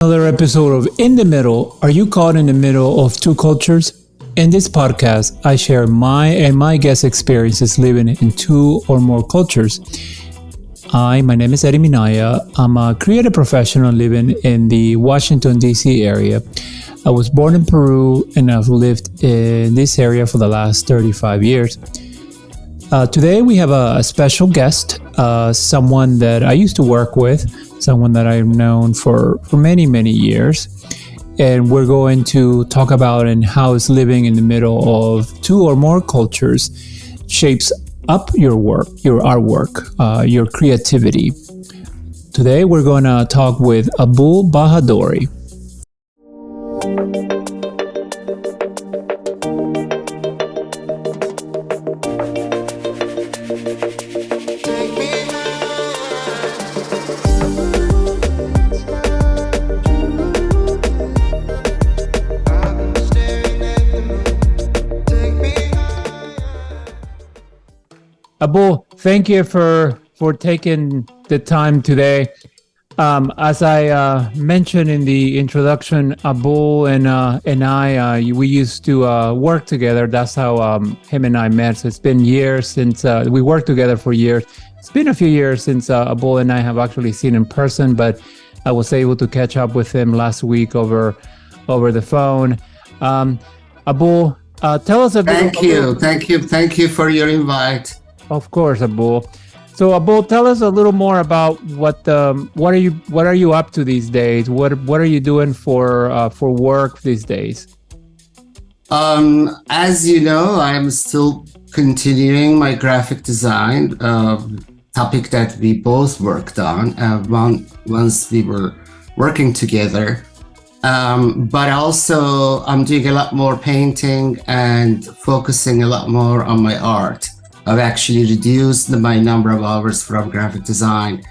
Another episode of In the Middle. Are you caught in the middle of two cultures? In this podcast, I share my guest experiences living in two or more cultures. My name is Eddie Minaya. I'm a creative professional living in the Washington, D.C. area. I was born in Peru and I've lived in this area for the last 35 years. Today we have a special guest, someone that I used to work with, someone that I've known for many, many years. And we're going to talk about and how is living in the middle of two or more cultures shapes up your work, your artwork, your creativity. Today we're going to talk with Abul Bahadori. Abul, thank you for taking the time today. As I mentioned in the introduction, Abul and I, we used to work together. That's how him and I met. So it's been years since we worked together for years. It's been a few years since Abul and I have actually seen in person, but I was able to catch up with him last week over the phone. Abul, tell us a bit. Thank you for your invite. Of course, Abul. So, Abul, tell us a little more about what are you up to these days? What are you doing for work these days? As you know, I'm still continuing my graphic design topic that we both worked on once we were working together. But also, I'm doing a lot more painting and focusing a lot more on my art. I've actually reduced my number of hours from graphic design.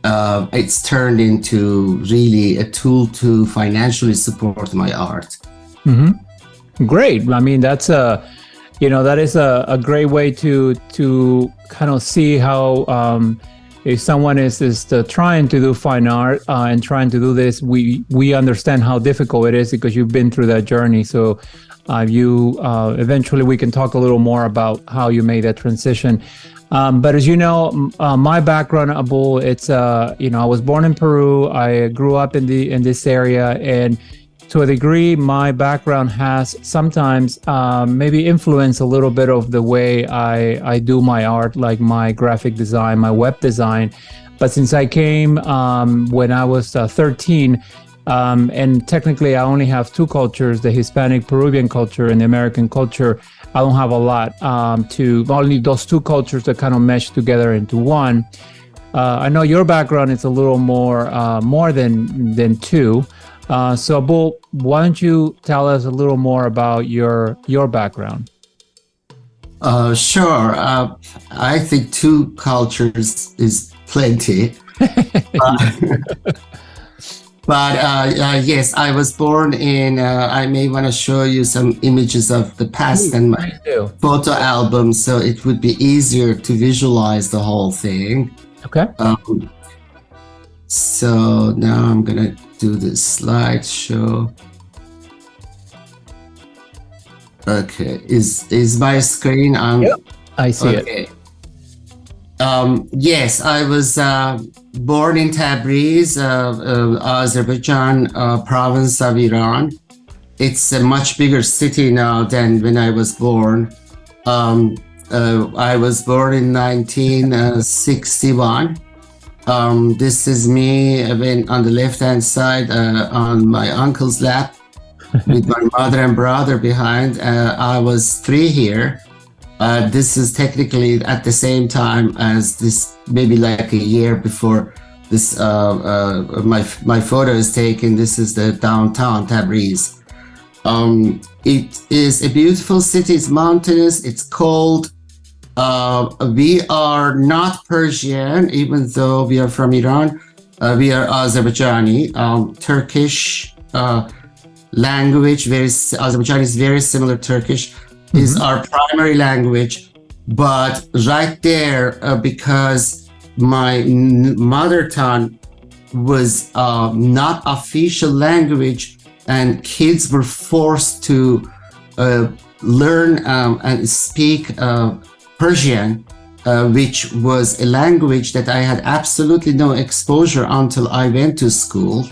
It's turned into really a tool to financially support my art. Mm-hmm. Great. I mean, that is a great way to kind of see how if someone is trying to do fine art and trying to do this, we understand how difficult it is because you've been through that journey. So eventually we can talk a little more about how you made that transition. But as you know, my background, Abul, it's I was born in Peru. I grew up in this area, and to a degree, my background has sometimes maybe influenced a little bit of the way I do my art, like my graphic design, my web design. But since I came when I was 13. And technically, I only have two cultures, the Hispanic Peruvian culture and the American culture. I don't have a lot only those two cultures that kind of mesh together into one. I know your background is a little more than two. So, Abul, why don't you tell us a little more about your background? Sure. I think two cultures is plenty. But yes, I was born in, I may want to show you some images of the past and my photo album, so it would be easier to visualize the whole thing. Okay. So now I'm going to do this slideshow. Okay, is my screen on? Yep, I see it. Yes, I was born in Tabriz, Azerbaijan province of Iran. It's a much bigger city now than when I was born. I was born in 1961. This is me on the left-hand side on my uncle's lap with my mother and brother behind. I was 3 here. This is technically at the same time as this, maybe like a year before this. My photo is taken. This is the downtown Tabriz. It is a beautiful city. It's mountainous. It's cold. We are not Persian, even though we are from Iran. We are Azerbaijani. Turkish language. Azerbaijani is very similar to Turkish. Is our primary language, but right there, because my mother tongue was not official language, and kids were forced to learn and speak Persian, which was a language that I had absolutely no exposure until I went to school.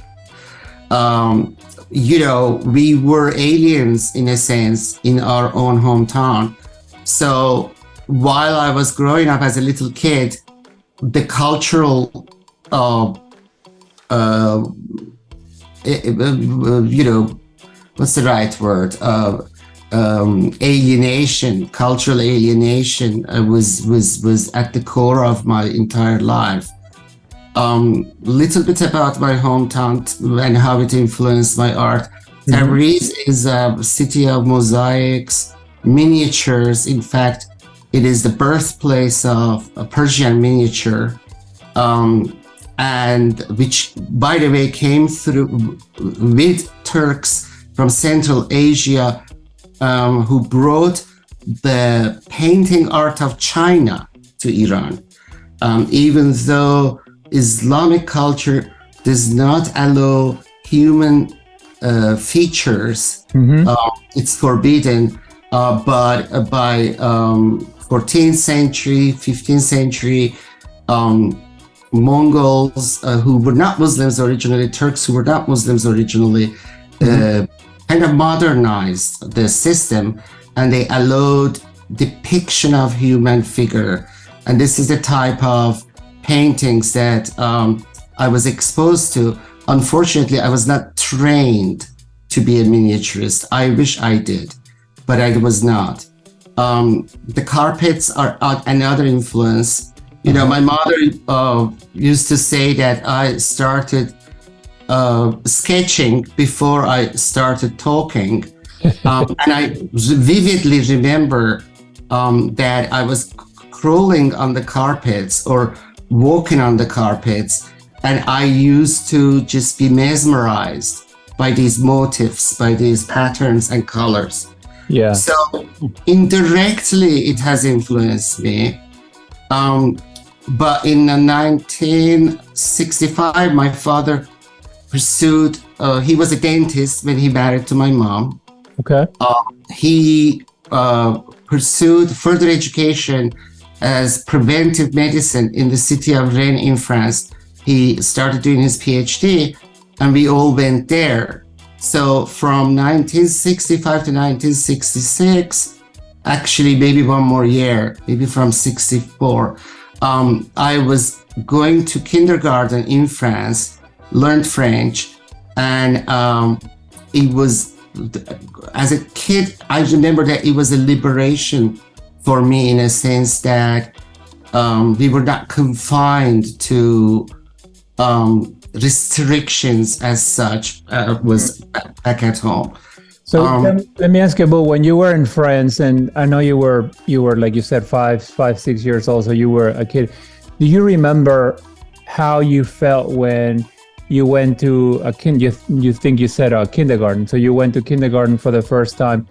We were aliens in a sense in our own hometown. So while I was growing up as a little kid, the cultural, what's the right word? Alienation, cultural alienation was at the core of my entire life. Little bit about my hometown and how it influenced my art. Tabriz is a city of mosaics, miniatures. In fact, it is the birthplace of a Persian miniature, and which, by the way, came through with Turks from Central Asia, who brought the painting art of China to Iran. Even though Islamic culture does not allow human features, it's forbidden, but by 14th century, 15th century, Mongols who were not Muslims originally, Turks who were not Muslims originally, kind of modernized the system, and they allowed depiction of human figure. And this is the type of paintings that I was exposed to. Unfortunately, I was not trained to be a miniaturist. I wish I did, but I was not. The carpets are another influence. My mother used to say that I started sketching before I started talking. And I vividly remember that I was crawling on the carpets or walking on the carpets, and I used to just be mesmerized by these motifs, by these patterns and colors. Yeah. So indirectly, it has influenced me. But in 1965, my father pursued, he was a dentist when he married to my mom. Okay. He pursued further education as preventive medicine in the city of Rennes in France. He started doing his PhD, and we all went there. So from 1965 to 1966, actually maybe one more year, maybe from 64, I was going to kindergarten in France, learned French, and it was, as a kid, I remember that it was a liberation for me in a sense that we were not confined to restrictions as such was back at home. So let me ask you about when you were in France, and I know you were like you said 6 years old, so you were a kid. Do you remember how you felt when you went to a you think you said a kindergarten? So you went to kindergarten for the first time.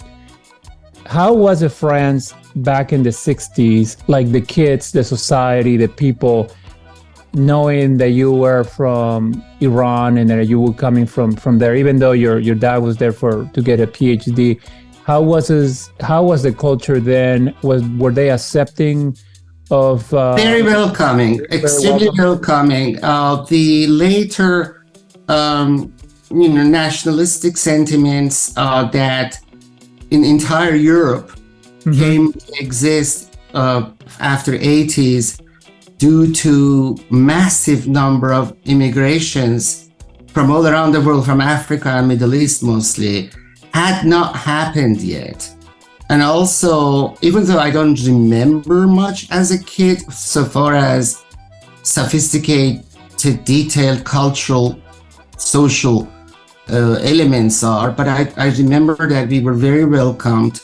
How was it France back in the 60s? Like the kids, the society, the people, knowing that you were from Iran and that you were coming from there, even though your dad was there to get a PhD, how was the culture then? Were they accepting of? Very welcoming, extremely welcoming. The later, nationalistic sentiments that in entire Europe came to exist after 80s. Due to massive number of immigrations from all around the world, from Africa and Middle East mostly, had not happened yet. And also, even though I don't remember much as a kid, so far as sophisticated, detailed cultural, social elements are, but I remember that we were very welcomed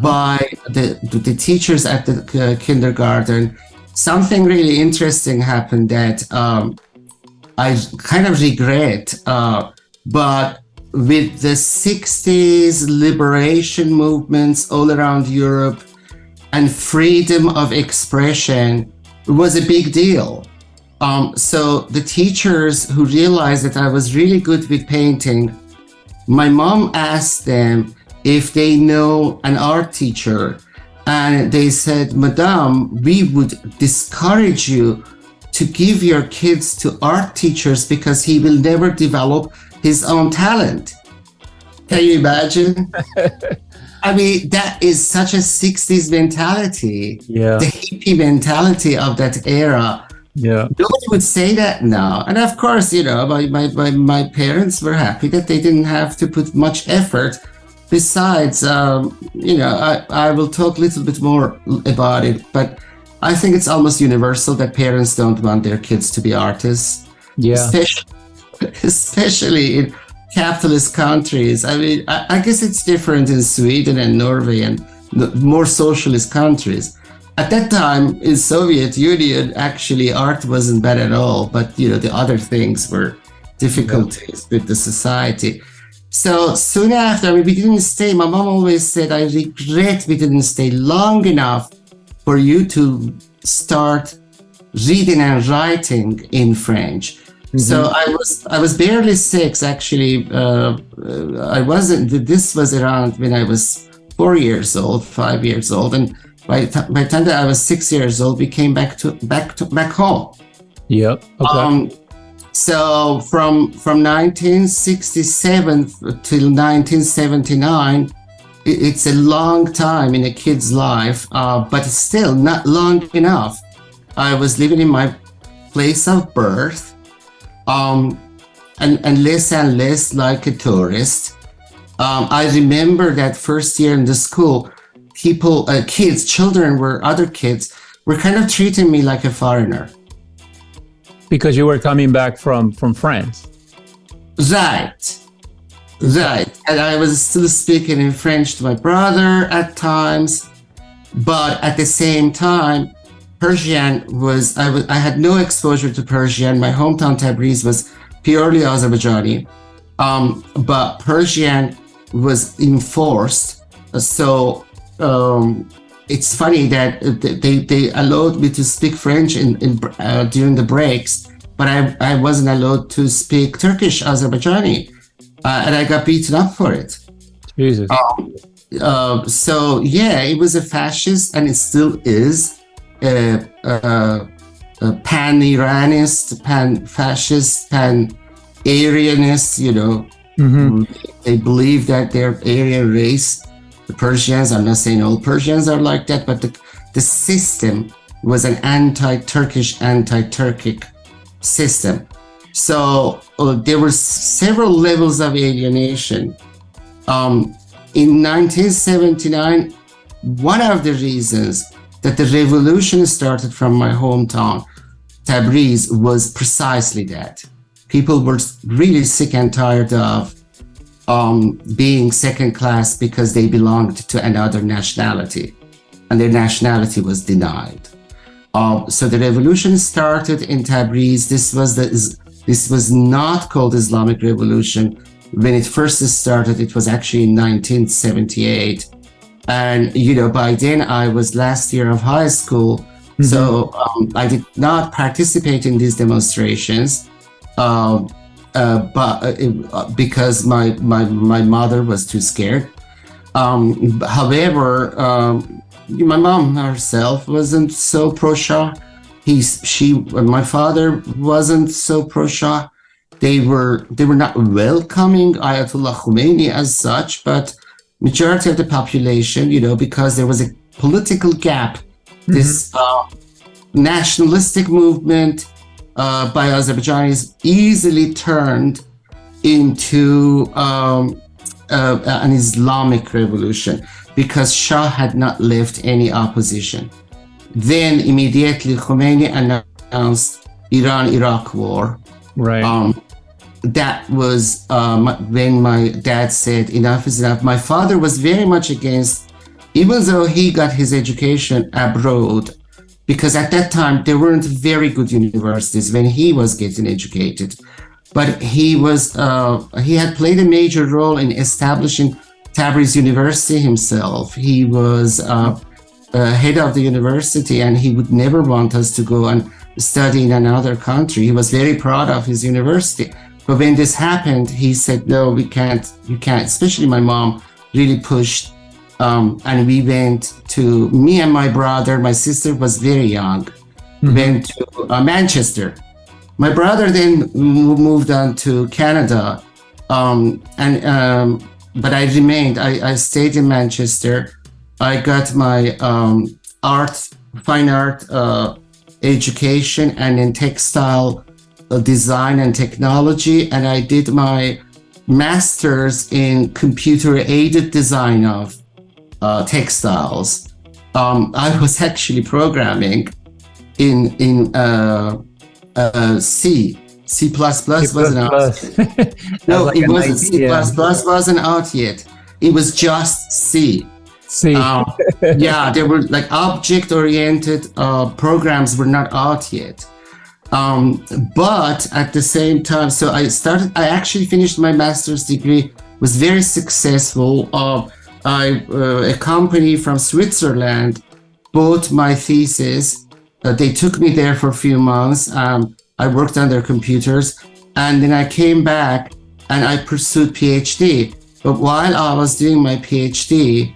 by the teachers at the kindergarten. Something really interesting happened that I kind of regret, but with the 60s liberation movements all around Europe and freedom of expression, it was a big deal. So the teachers who realized that I was really good with painting, my mom asked them if they know an art teacher, and they said, Madame, we would discourage you to give your kids to art teachers because he will never develop his own talent. Can you imagine? I mean, that is such a 60s mentality, Yeah. the hippie mentality of that era. Yeah. Nobody would say that now. And of course, my parents were happy that they didn't have to put much effort. Besides, I will talk a little bit more about it, but I think it's almost universal that parents don't want their kids to be artists. Yeah. Especially in capitalist countries. I mean, I guess it's different in Sweden and Norway and the more socialist countries. At that time in Soviet Union, actually art wasn't bad at all, but the other things were difficulties with the society. So soon after, I mean, we didn't stay. My mom always said, I regret we didn't stay long enough for you to start reading and writing in French. So I was barely 6 actually. I wasn't. This was around when I was 4 years old, 5 years old, and by the time that I was 6 years old, we came back home. Yep. Okay. So from 1967 till 1979, it's a long time in a kid's life, but it's still not long enough. I was living in my place of birth. And less like a tourist. I remember that first year in the school, other kids were kind of treating me like a foreigner. Because you were coming back from France. Right. And I was still speaking in French to my brother at times, but at the same time, Persian I had no exposure to Persian. My hometown Tabriz was purely Azerbaijani, but Persian was enforced. So it's funny that they allowed me to speak French during the breaks, but I wasn't allowed to speak Turkish Azerbaijani, and I got beaten up for it. Jesus. So yeah, it was a fascist, and it still is. Pan-Iranist, pan-fascist, pan-Aryanist, They believe that they're Aryan race. The Persians, I'm not saying all Persians are like that, but the system was an anti-Turkish, anti-Turkic system. So there were several levels of alienation. In 1979, one of the reasons that the revolution started from my hometown, Tabriz, was precisely that. People were really sick and tired of being second class because they belonged to another nationality, and their nationality was denied. So the revolution started in Tabriz. This was not called Islamic Revolution. When it first started, it was actually in 1978. And, by then I was last year of high school. So I did not participate in these demonstrations, because my mother was too scared. However, my mom herself wasn't so pro-Shah. My father wasn't so pro-Shah. They were not welcoming Ayatollah Khomeini as such, but majority of the population, because there was a political gap, this nationalistic movement by Azerbaijanis easily turned into an Islamic revolution because Shah had not left any opposition. Then immediately Khomeini announced Iran-Iraq war. Right. That was when my dad said enough is enough. My father was very much against, even though he got his education abroad, because at that time there weren't very good universities when he was getting educated. But he had played a major role in establishing Tabriz University himself. He was head of the university, and he would never want us to go and study in another country. He was very proud of his university. But when this happened, he said, no, we can't, you can't, especially my mom really pushed. And we went to, me and my brother, my sister was very young, went to Manchester. My brother then moved on to Canada. But I remained, I stayed in Manchester. I got my fine art education and in textile design and technology. And I did my master's in computer aided design of textiles. I was actually programming in C++ wasn't out. No, like it wasn't. C++ wasn't out yet. It was just C. Yeah, they were like object-oriented programs were not out yet. But at the same time, so I actually finished my master's degree, was very successful. A company from Switzerland bought my thesis. They took me there for a few months. I worked on their computers, and then I came back and I pursued PhD. But while I was doing my PhD,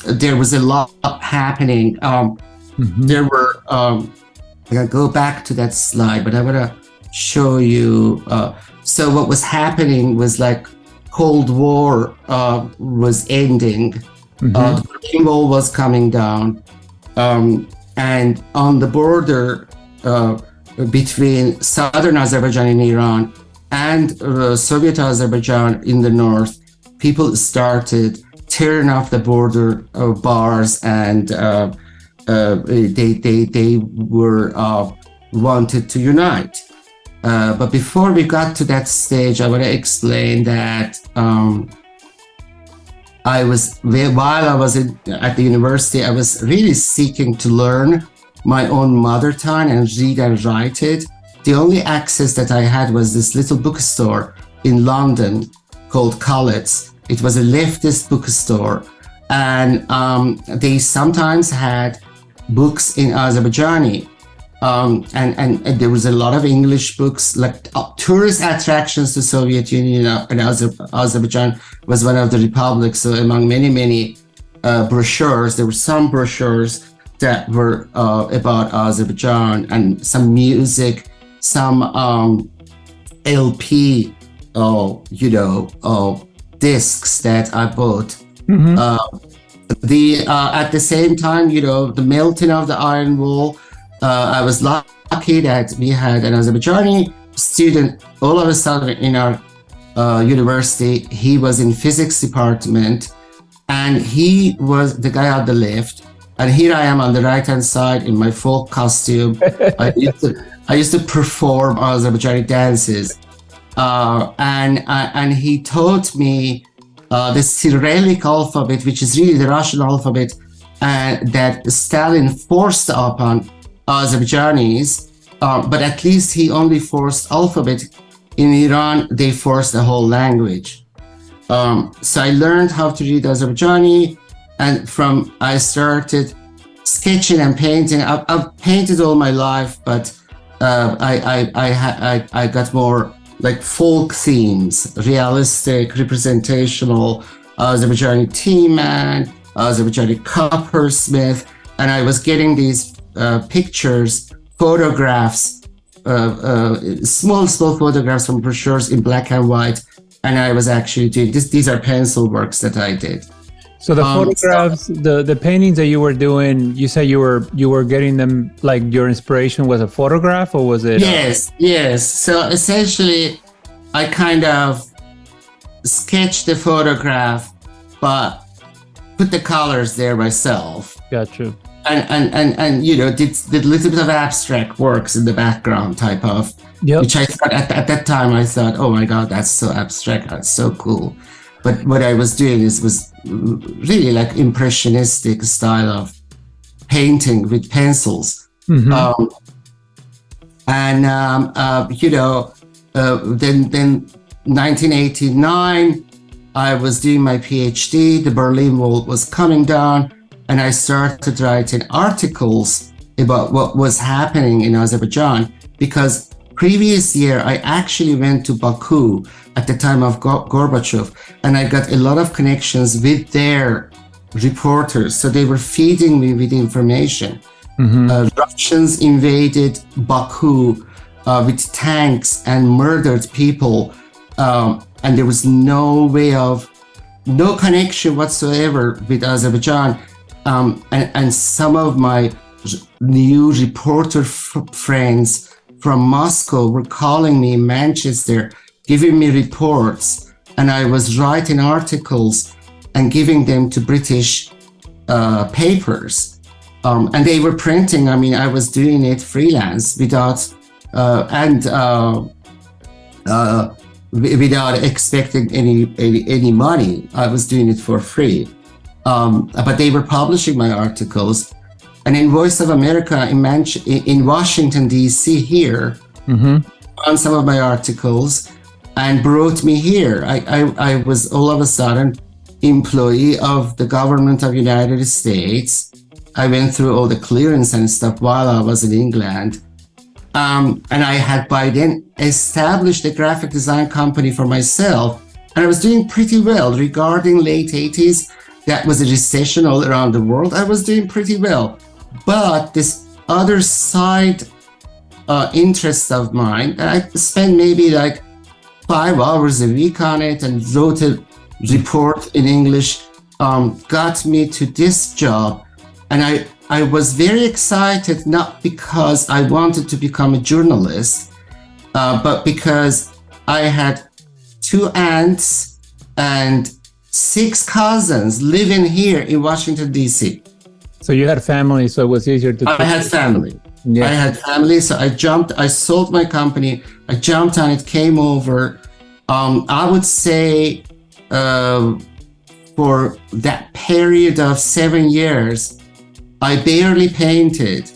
there was a lot happening. There were, I'm gonna go back to that slide, but I wanna show you. So what was happening was like Cold War was ending. The Berlin Wall was coming down. And on the border between southern Azerbaijan and Iran and Soviet Azerbaijan in the north, people started tearing off the border bars, and they were wanted to unite. But before we got to that stage, I want to explain that while I was at the university, I was really seeking to learn my own mother tongue and read and write it. The only access that I had was this little bookstore in London called Collett's. It was a leftist bookstore, and they sometimes had books in Azerbaijani. And there was a lot of English books, like tourist attractions to Soviet Union, and Azerbaijan was one of the republics. So among many brochures, there were some brochures that were about Azerbaijan, and some music, some LP, discs that I bought. At the same time, the melting of the iron wall. I was lucky that we had an Azerbaijani student all of a sudden in our university. He was in physics department, and he was the guy on the left. And here I am on the right-hand side in my folk costume. I used to perform Azerbaijani dances, and he taught me the Cyrillic alphabet, which is really the Russian alphabet, that Stalin forced upon Azerbaijanis, but at least he only forced alphabet. In Iran, they forced the whole language. So I learned how to read Azerbaijani, and I started sketching and painting. I've painted all my life, but I got more like folk themes, realistic, representational, Azerbaijani tea man, Azerbaijani coppersmith, and I was getting these pictures, photographs, small photographs from brochures in black and white, and I was actually doing this. These are pencil works that I did. So the photographs, the paintings that you were doing, you said you were getting them, like your inspiration was a photograph, or was it? Yes. So essentially, I kind of sketched the photograph, but put the colors there myself. Gotcha. And did a little bit of abstract works in the background type of, which I thought at that time I thought, oh my God, that's so abstract, that's so cool. But what I was doing was really like impressionistic style of painting with pencils. Then 1989, I was doing my PhD. The Berlin Wall was coming down, and I started writing articles about what was happening in Azerbaijan, because previous year I actually went to Baku at the time of Gorbachev, and I got a lot of connections with their reporters. So they were feeding me with information. Russians invaded Baku with tanks and murdered people, and there was no connection whatsoever with Azerbaijan. And some of my new reporter friends from Moscow were calling me in Manchester, giving me reports, and I was writing articles and giving them to British papers. And they were printing. I mean, I was doing it freelance without expecting any money. I was doing it for free. But they were publishing my articles. And in Voice of America in Washington, D.C. here, found some of my articles and brought me here. I was all of a sudden employee of the government of United States. I went through all the clearance and stuff while I was in England. And I had by then established a graphic design company for myself. And I was doing pretty well regarding late 80s. That was a recession all around the world. I was doing pretty well. But this other side interest of mine, I spent maybe like 5 hours a week on it and wrote a report in English, got me to this job. And I was very excited, not because I wanted to become a journalist, but because I had 2 aunts and 6 cousins living here in Washington, D.C. So you had family, so it was easier to... I had family. Yeah. I had family, so I sold my company, I jumped on it, came over. I would say for that period of 7 years, I barely painted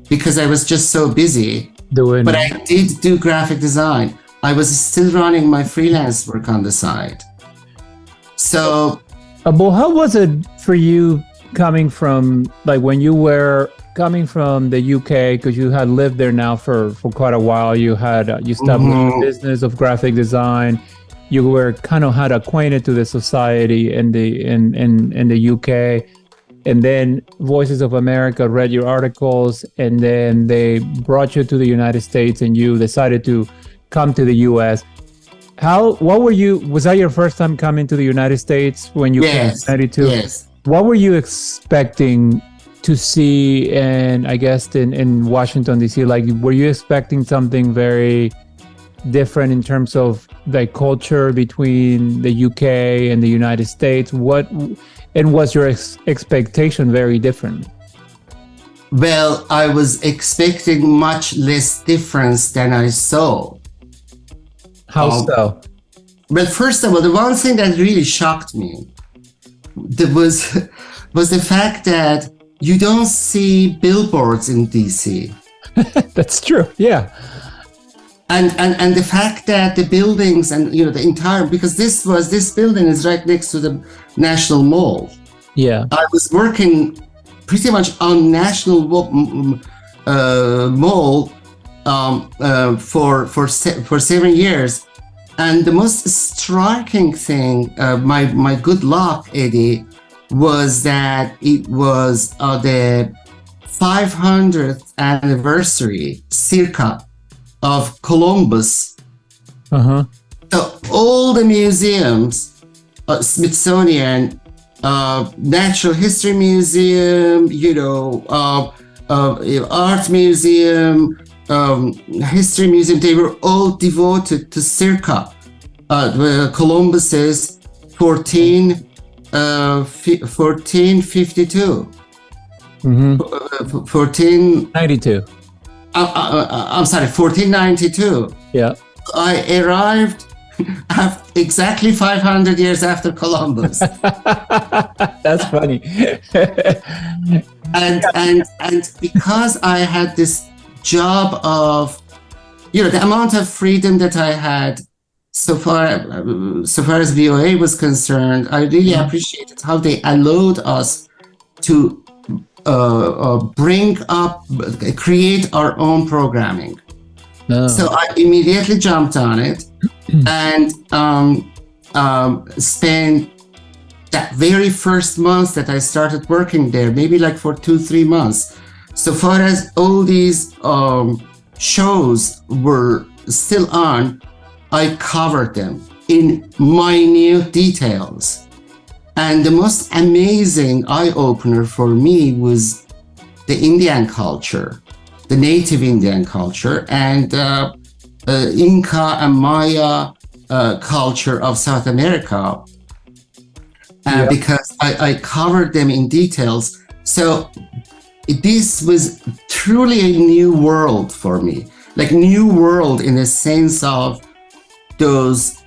because I was just so busy. But I did do graphic design. I was still running my freelance work on the side. So, well, how was it for you coming from, like when you were coming from the UK, because you had lived there now for quite a while, you established a business of graphic design, you were kind of had acquainted to the society in the UK, and then Voices of America read your articles, and then they brought you to the United States, and you decided to come to the US. Was that your first time coming to the United States when you came in 92? Yes. What were you expecting to see in Washington, D.C.? Like, were you expecting something very different in terms of the culture between the UK and the United States? Was your expectation very different? Well, I was expecting much less difference than I saw. How so? Well, first of all, the one thing that really shocked me was the fact that you don't see billboards in DC. That's true. Yeah. And the fact that the buildings and the entire, because this building is right next to the National Mall. Yeah. I was working pretty much on National Mall for 7 years. And the most striking thing, my good luck, Eddie, was that it was the 500th anniversary, circa, of Columbus. So all the museums, Smithsonian, Natural History Museum, Art Museum, History Museum, they were all devoted to circa Columbus's 1452. 1492. I'm sorry, 1492. Yeah. I arrived exactly 500 years after Columbus. That's funny. and because I had this job of, the amount of freedom that I had so far as VOA was concerned, I really appreciated how they allowed us to create our own programming. No. So I immediately jumped on it and spent that very first month that I started working there, maybe like for 2-3 months. So far as all these shows were still on, I covered them in minute details. And the most amazing eye-opener for me was the Indian culture, the native Indian culture, and Inca and Maya culture of South America. Because I covered them in details. So this was truly a new world for me, like new world in the sense of those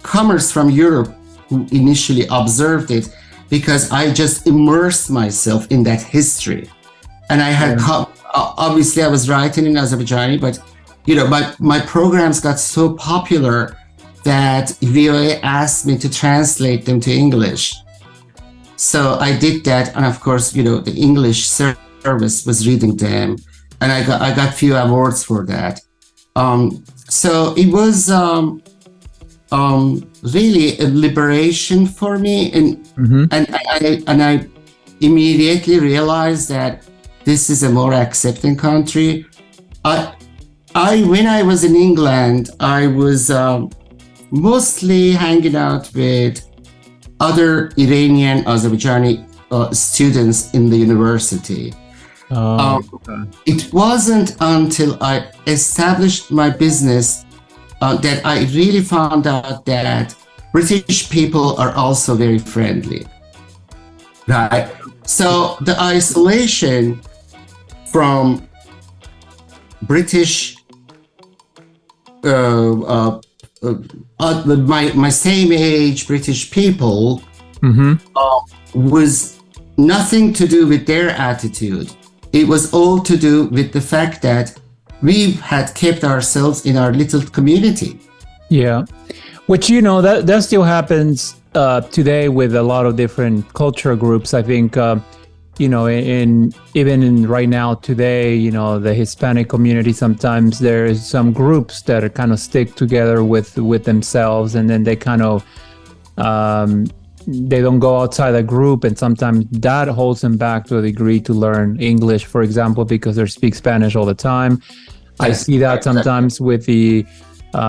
comers from Europe who initially observed it, because I just immersed myself in that history. And I had, obviously I was writing in Azerbaijani, but you know, my programs got so popular that VOA asked me to translate them to English. So I did that, and of course, you know, the English service was reading them, and I got few awards for that. So it was really a liberation for me, and I immediately realized that this is a more accepting country. When I was in England, I was mostly hanging out with other Iranian Azerbaijani students in the university. It wasn't until I established my business that I really found out that British people are also very friendly, right? So the isolation from British my same age British people was nothing to do with their attitude. It was all to do with the fact that we had kept ourselves in our little community. Yeah, which, you know, that still happens today with a lot of different culture groups. I think you know, even in right now today, you know, the Hispanic community, sometimes there's some groups that are kind of stick together with themselves, and then they kind of they don't go outside the group, and sometimes that holds them back to a degree to learn English, for example, because they speak Spanish all the time. I see that sometimes with the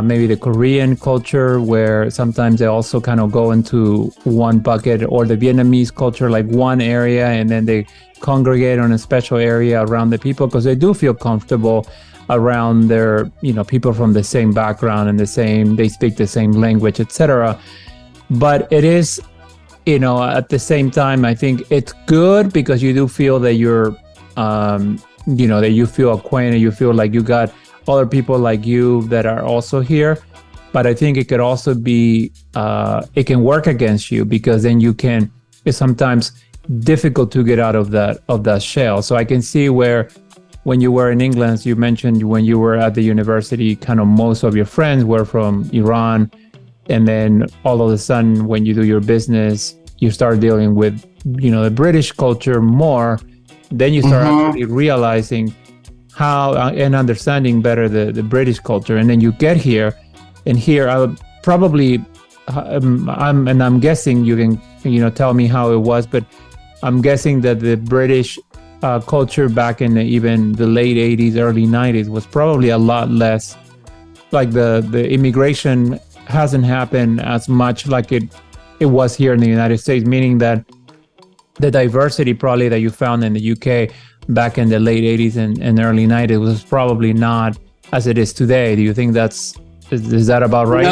maybe the Korean culture, where sometimes they also kind of go into one bucket, or the Vietnamese culture, like one area, and then they congregate on a special area around the people because they do feel comfortable around their, you know, people from the same background and they speak the same language, etc. But it is, you know, at the same time, I think it's good because you do feel that you're, you know, that you feel acquainted, you feel like you got other people like you that are also here. But I think it could also be it can work against you, because then it's sometimes difficult to get out of that shell. So I can see where when you were in England, you mentioned when you were at the university, kind of most of your friends were from Iran, and then all of a sudden when you do your business, you start dealing with, you know, the British culture more. Then you start actually realizing how and understanding better the British culture, and then you get here, and here I would probably I'm guessing you can, you know, tell me how it was, but I'm guessing that the British culture back in even the late 80s, early 90s was probably a lot less, like the immigration hasn't happened as much like it was here in the United States, meaning that the diversity probably that you found in the UK back in the late 80s and early 90s was probably not as it is today. Do you think is that about right?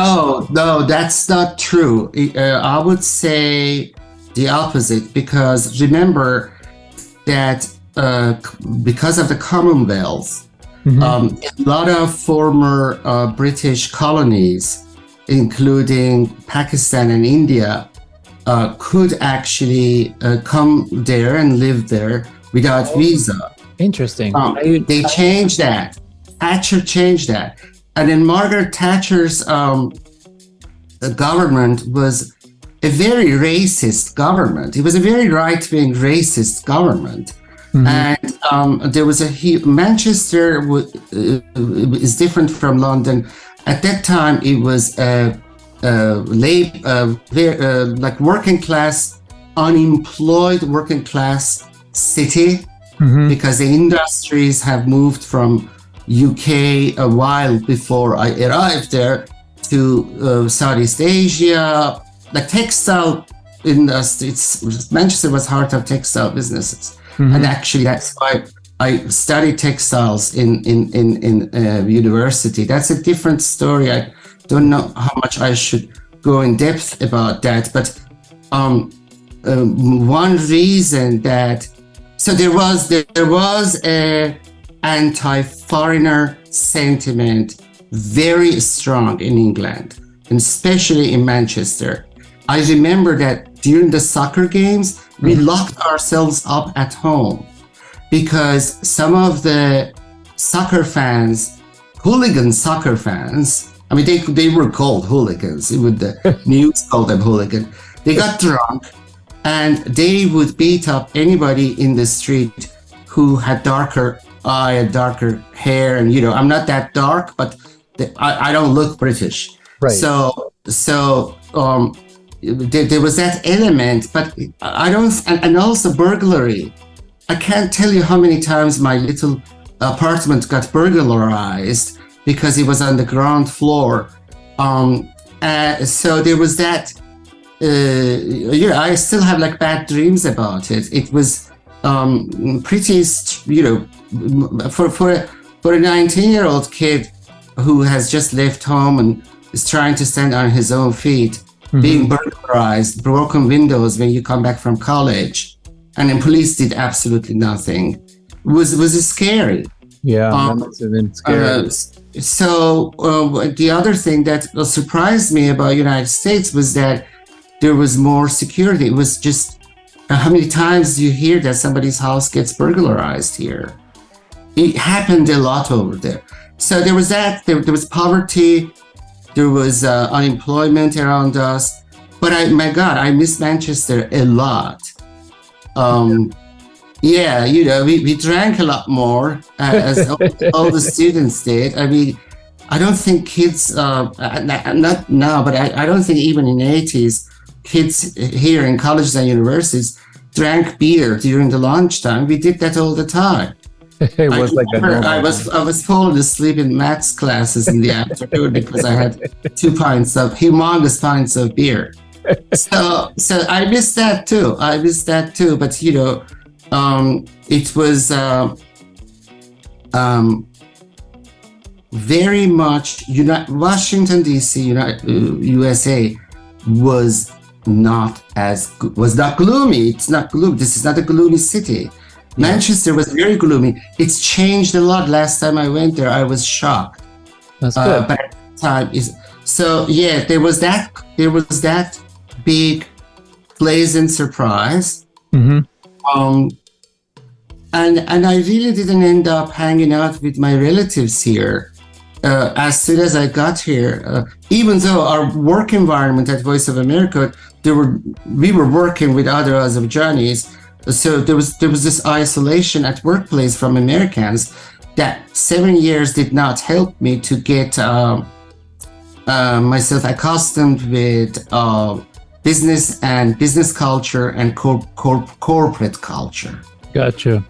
No, that's not true. I would say the opposite, because remember that because of the Commonwealth, a lot of former British colonies, including Pakistan and India, could actually come there and live there without visa. Interesting. They changed that. Thatcher changed that. And then Margaret Thatcher's government was a very racist government. It was a very right-wing racist government. Hmm. And there was Manchester is different from London. At that time, it was like working class, unemployed working class city, Hmm. because the industries have moved from UK a while before I arrived there to Southeast Asia, like textile industry. Manchester was heart of textile businesses, and Hmm. actually that's why I studied textiles in university. That's a different story. I don't know how much I should go in depth about that, but um, one reason that so there was a anti-foreigner sentiment very strong in England, and especially in Manchester. I remember that during the soccer games, we locked ourselves up at home because some of the soccer fans, hooligan soccer fans, I mean, they were called hooligans. The news called them hooligan. They got drunk and they would beat up anybody in the street who had darker eye and darker hair. And, I'm not that dark, but I don't look British. Right. So there was that element, but I don't, and also burglary. I can't tell you how many times my little apartment got burglarized because it was on the ground floor. So there was that. I still have like bad dreams about it. It was pretty, for a 19-year-old kid who has just left home and is trying to stand on his own feet, being burglarized, broken windows when you come back from college, and then police did absolutely nothing. Was scary. Yeah, that must have been scary. The other thing that surprised me about United States was that there was more security. It was just how many times do you hear that somebody's house gets burglarized here? It happened a lot over there. So there was that. There was poverty. There was unemployment around us. But my God, I miss Manchester a lot. Yeah, we drank a lot more as all the students did. I mean, I don't think kids, not now, but I don't think even in the 80s, kids here in colleges and universities drank beer during the lunchtime. We did that all the time. It was like a normal I was falling asleep in maths classes in the afternoon because I had humongous pints of beer. So I miss that too. But it was very much Washington D.C., USA was not gloomy. It's not gloomy. This is not a gloomy city. Manchester was very gloomy. It's changed a lot. Last time I went there, I was shocked. That's good. But at the time there was that big pleasant surprise. Mm-hmm. And I really didn't end up hanging out with my relatives here. As soon as I got here, even though our work environment at Voice of America, we were working with other Azerbaijanis, so there was this isolation at workplace from Americans that 7 years did not help me to get myself accustomed with business and business culture and corporate culture. Gotcha.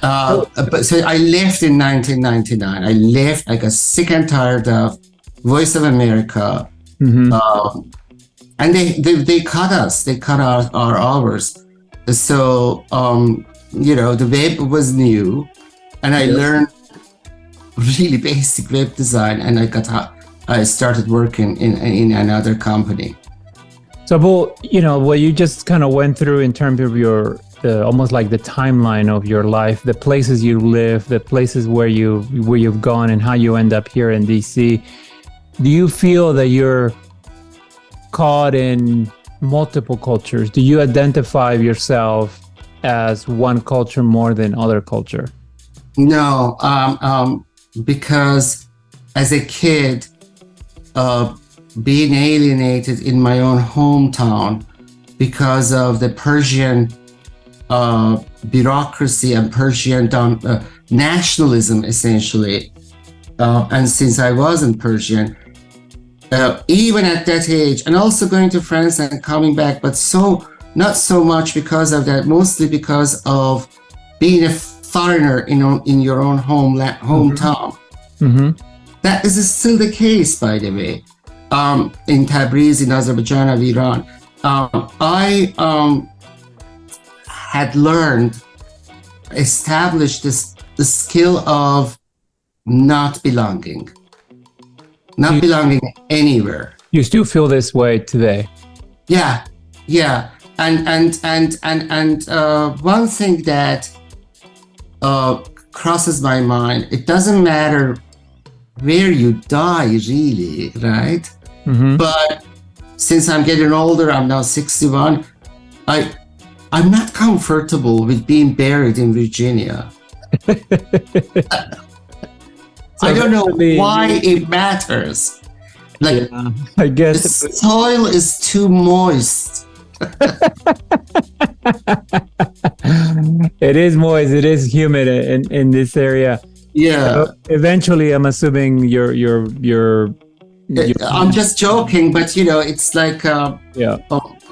But so I left in 1999. I got sick and tired of Voice of America. Mm-hmm. And they cut us. They cut our hours. So, the web was new, and I learned really basic web design, and I started working in another company. So, what you just kind of went through in terms of your almost like the timeline of your life, the places you live, the places where you've gone, and how you end up here in DC. Do you feel that you're caught in multiple cultures? Do you identify yourself as one culture more than other culture? No, because as a kid, being alienated in my own hometown because of the Persian bureaucracy and Persian nationalism, essentially. And since I wasn't Persian, even at that age, and also going to France and coming back, but not so much because of that, mostly because of being a foreigner in your own hometown. Mm-hmm. That is still the case, by the way. In Tabriz, in Azerbaijan, of Iran, I had established the skill of not belonging anywhere. You still feel this way today? Yeah. And one thing that crosses my mind, it doesn't matter where you die, really, right? Mm-hmm. But since I'm getting older, I'm now 61, I'm not comfortable with being buried in Virginia. I don't know why it matters. Like, yeah, I guess the soil is too moist. It is moist. It is humid in this area. Yeah. So eventually, I'm assuming you're I'm just joking, but it's like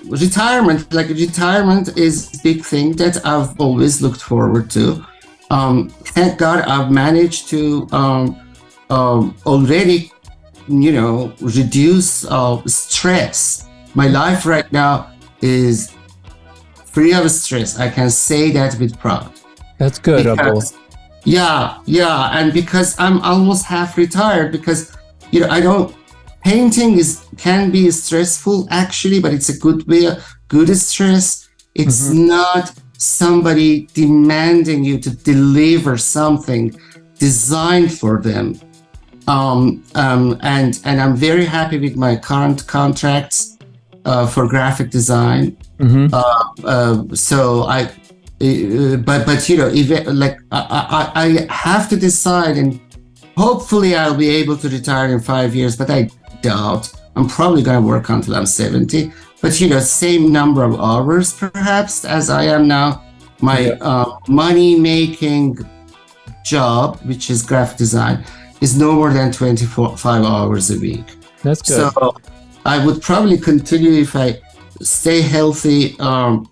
retirement. Like retirement is a big thing that I've always looked forward to. Thank God I've managed to already, reduce stress. My life right now is free of stress. I can say that with pride. That's good, Abu. Yeah, and because I'm almost half retired, because painting can be stressful actually, but it's a good way, good stress. It's not somebody demanding you to deliver something designed for them. And I'm very happy with my current contracts for graphic design. So I have to decide, and hopefully I'll be able to retire in 5 years, but I doubt. I'm probably going to work until I'm 70, but same number of hours perhaps as I am now. My money-making job, which is graphic design, is no more than 25 hours a week. That's good. So I would probably continue if I stay healthy, but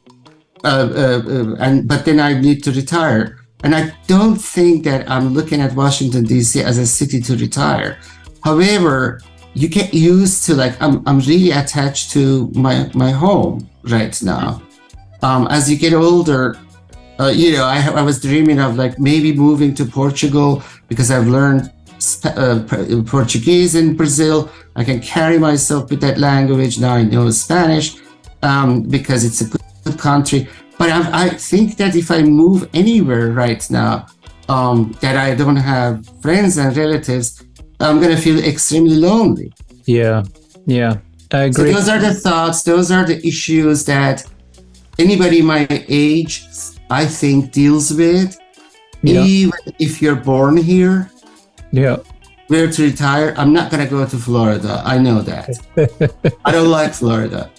then I need to retire. And I don't think that I'm looking at Washington, D.C. as a city to retire. However, you get used to, I'm really attached to my home right now. As you get older, I was dreaming of maybe moving to Portugal, because I've learned Portuguese in Brazil. I can carry myself with that language. Now I know Spanish because it's a good country. But I think that if I move anywhere right now, that I don't have friends and relatives, I'm going to feel extremely lonely. Yeah, I agree. So those are the thoughts, those are the issues that anybody my age, I think, deals with. Yeah. Even if you're born here, where to retire, I'm not going to go to Florida. I know that. I don't like Florida.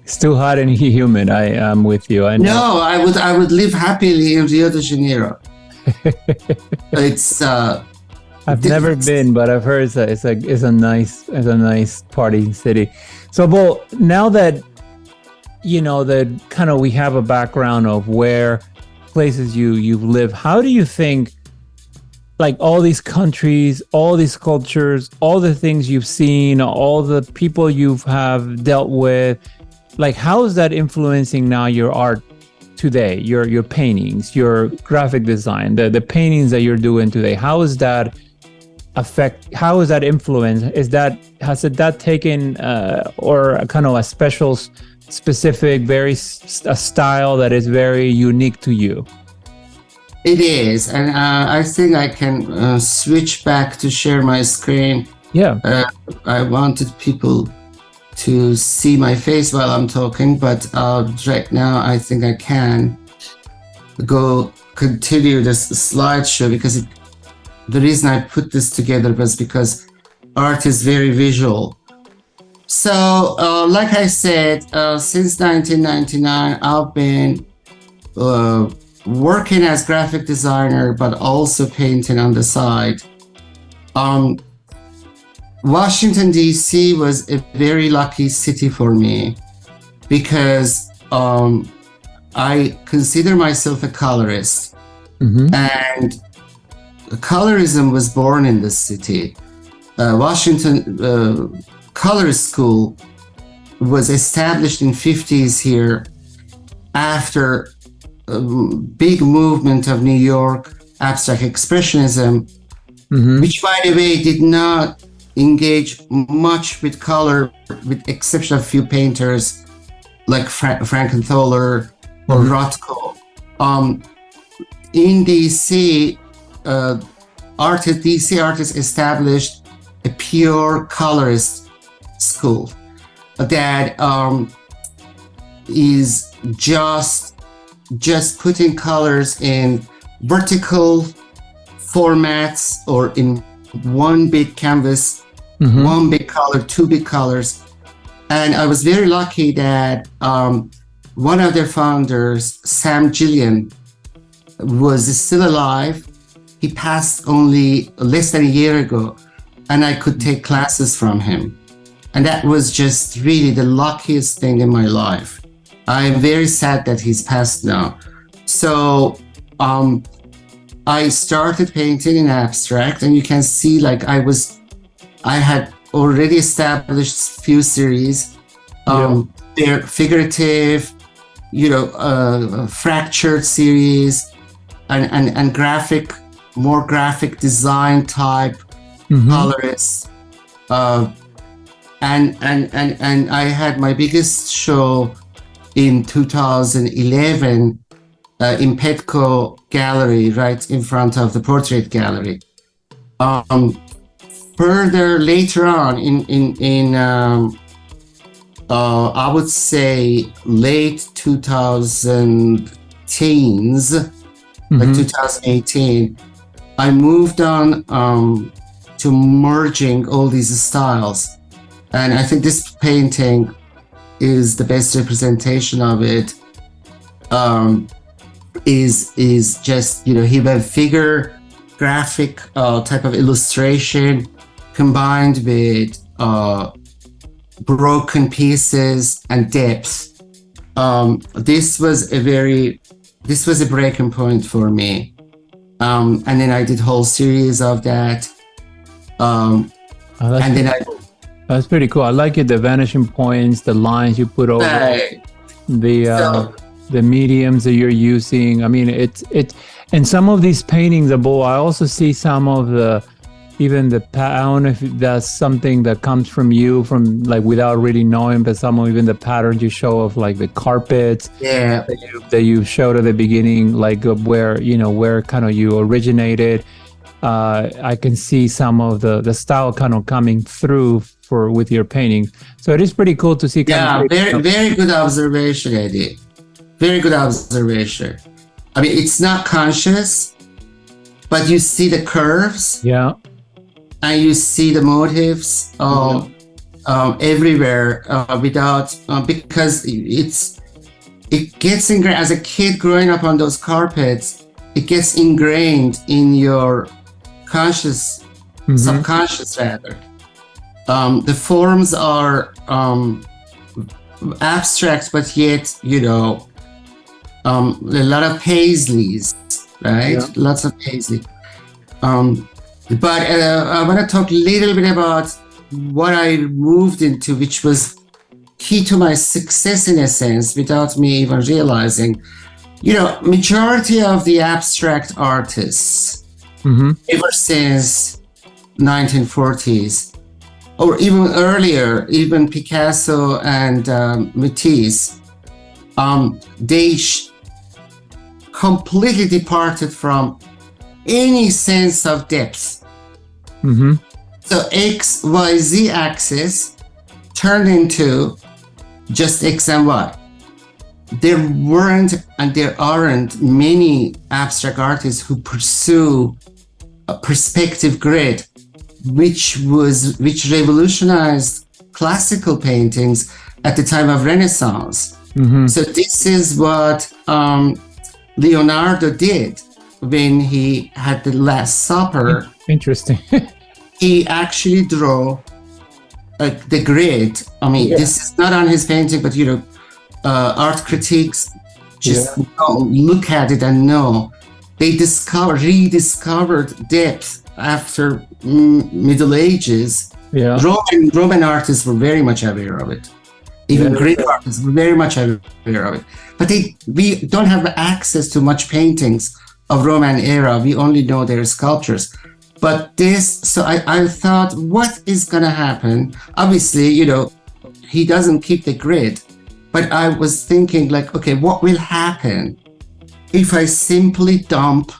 It's too hot and humid. I am with you. I know. No, I would live happily in Rio de Janeiro. It's I've never been, but I've heard it's a nice party city. So, Bo, now that that kind of we have a background of where places you've lived, how do you think, all these countries, all these cultures, all the things you've seen, all the people you have dealt with, how is that influencing now your art today, your paintings, your graphic design, the paintings that you're doing today? How is that influence? Has that taken or a kind of a specific, a style that is very unique to you? It is, and I think I can switch back to share my screen. Yeah. I wanted people to see my face while I'm talking, but right now I think I can continue this slideshow, because the reason I put this together was because art is very visual. So, like I said, since 1999, I've been working as graphic designer, but also painting on the side. Um, Washington, D.C. was a very lucky city for me because I consider myself a colorist, and colorism was born in this city. Washington Color School was established in 50s here after a big movement of New York abstract expressionism, which, by the way, did not engage much with color, with exception of a few painters like Frankenthaler or Rothko. In DC, DC artists established a pure colorist school that is just putting colors in vertical formats or in one big canvas, one big color, two big colors. And I was very lucky that one of their founders, Sam Gillian, was still alive. He passed only less than a year ago, and I could take classes from him. And that was just really the luckiest thing in my life. I'm very sad that he's passed now. So I started painting in abstract, and you can see like I had already established few series. They're figurative, fractured series, and graphic, more graphic design type colorists. And I had my biggest show in 2011 in Petco Gallery, right in front of the Portrait Gallery. Further later on, in I would say late 2010s, like 2018, I moved on to merging all these styles. And I think this painting is the best representation of it. Is just, he went figure graphic type of illustration combined with broken pieces and depth. This was a breaking point for me. And then I did whole series of that. That's pretty cool. I like it. The vanishing points, the lines you put over, the mediums that you're using. I mean, it's and some of these paintings, I also see some of I don't know if that's something that comes from you, from like without really knowing, but some of even the patterns you show of like the carpets that you showed at the beginning, like where kind of you originated. I can see some of the style kind of coming through with your painting. So it is pretty cool to see. Very good observation, Eddie. Very good observation. I mean, it's not conscious, but you see the curves. Yeah. And you see the motifs everywhere because it gets ingrained. As a kid growing up on those carpets, it gets ingrained in your conscious, subconscious rather. The forms are abstract, but yet, a lot of paisleys, right? Yeah. Lots of paisley. But I want to talk a little bit about what I moved into, which was key to my success in a sense, without me even realizing. Majority of the abstract artists, ever since 1940s, or even earlier, even Picasso and Matisse, they completely departed from any sense of depth. So X, Y, Z axis turned into just X and Y. There weren't and there aren't many abstract artists who pursue a perspective grid, which revolutionized classical paintings at the time of Renaissance. So this is what Leonardo did when he had the Last Supper. Interesting. He actually drew the grid. I mean, Yeah. this is not on his painting, but art critiques just look at it and know. They rediscovered depth after Middle Ages. Yeah. Roman artists were very much aware of it. Even Greek artists were very much aware of it. But we don't have access to much paintings of Roman era. We only know their sculptures. But so I thought, what is going to happen? Obviously, he doesn't keep the grid. But I was thinking like, okay, what will happen if I simply dump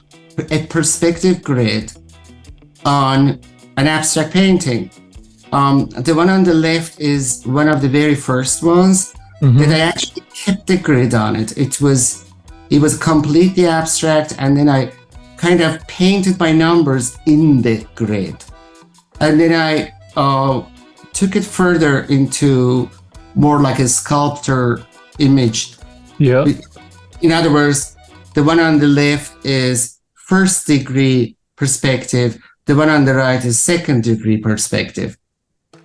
a perspective grid on an abstract painting? The one on the left is one of the very first ones that I actually kept the grid on it. It was completely abstract, and then I kind of painted my numbers in the grid. And then I took it further into more like a sculptor image. Yeah. In other words, the one on the left is first degree perspective. The one on the right is second degree perspective.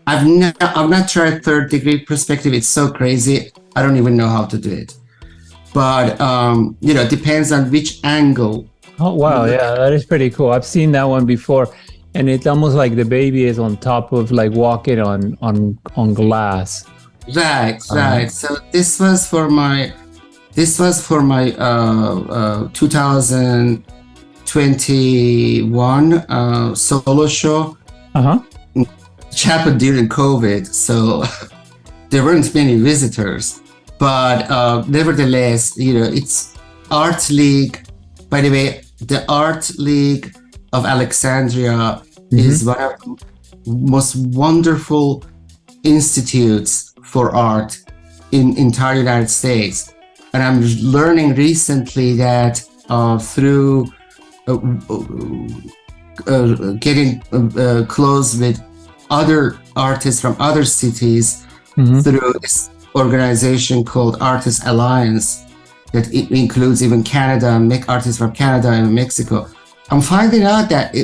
I've not tried third degree perspective. It's so crazy. I don't even know how to do it. But it depends on which angle. Oh wow, yeah, that is pretty cool. I've seen that one before, and it's almost like the baby is on top of like walking on glass. Right. So this was for my 2021 solo show. Which happened during COVID, so there weren't many visitors. But nevertheless, it's Art League. By the way, the Art League of Alexandria is one of the most wonderful institutes for art in entire United States. And I'm learning recently that through getting close with other artists from other cities through this organization called Artists Alliance that it includes even Canada, artists from Canada and Mexico. I'm finding out that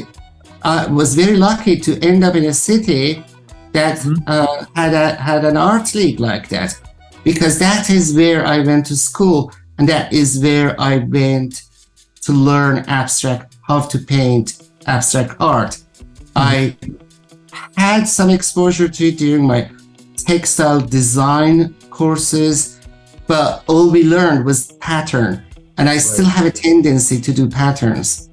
I was very lucky to end up in a city that had an art league like that, because that is where I went to school, and that is where I went to learn how to paint abstract art. I had some exposure to it during my textile design courses, but all we learned was pattern, and I still have a tendency to do patterns.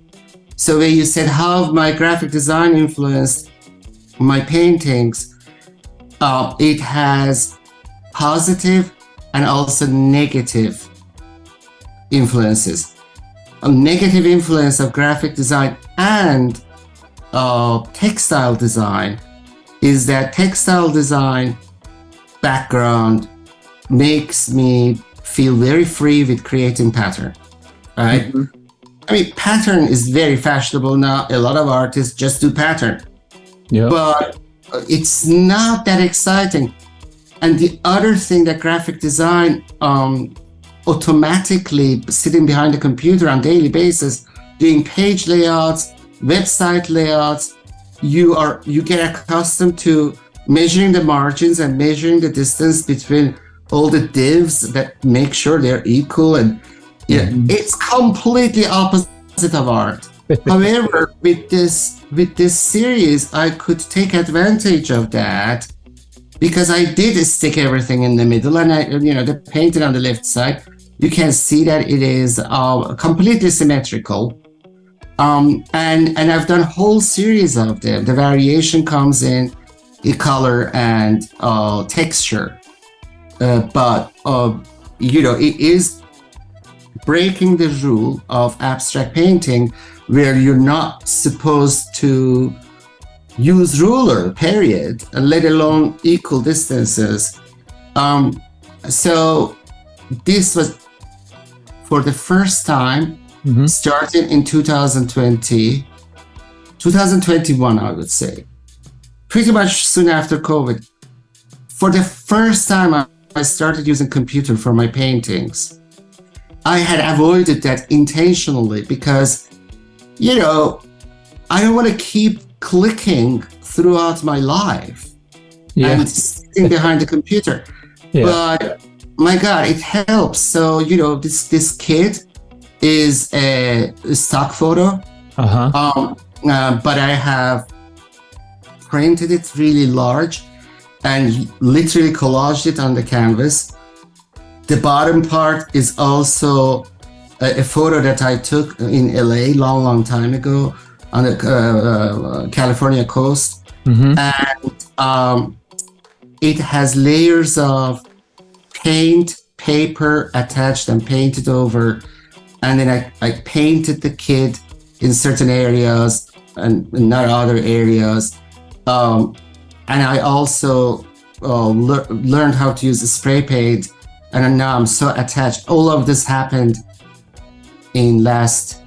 So when you said how my graphic design influenced my paintings, it has positive and also negative influences. A negative influence of graphic design and textile design is that textile design background makes me feel very free with creating pattern, right? I mean, pattern is very fashionable now. A lot of artists just do pattern, but it's not that exciting. And the other thing that graphic design automatically sitting behind a computer on a daily basis, doing page layouts, website layouts, you get accustomed to measuring the margins and measuring the distance between all the divs that make sure they're equal, and it's completely opposite of art. However, with this series, I could take advantage of that because I did stick everything in the middle, and the painting on the left side, you can see that it is completely symmetrical. And I've done a whole series of them. The variation comes in color and texture, but it is breaking the rule of abstract painting, where you're not supposed to use ruler, period, let alone equal distances. So this was for the first time, starting in 2021, I would say, pretty much soon after COVID. For the first time, I started using computer for my paintings. I had avoided that intentionally because, you know, I don't want to keep clicking throughout my life Yeah. and sitting behind the computer. Yeah. But my God, it helps. So, you know, this kid is a stock photo, Uh-huh. but I have printed it really large and literally collaged it on the canvas. The bottom part is also a photo that I took in LA long time ago on the California coast. Mm-hmm. And it has layers of paint, paper attached and painted over. And then I painted the kid in certain areas and not other areas. And I also learned how to use a spray paint. And now I'm so attached. All of this happened in last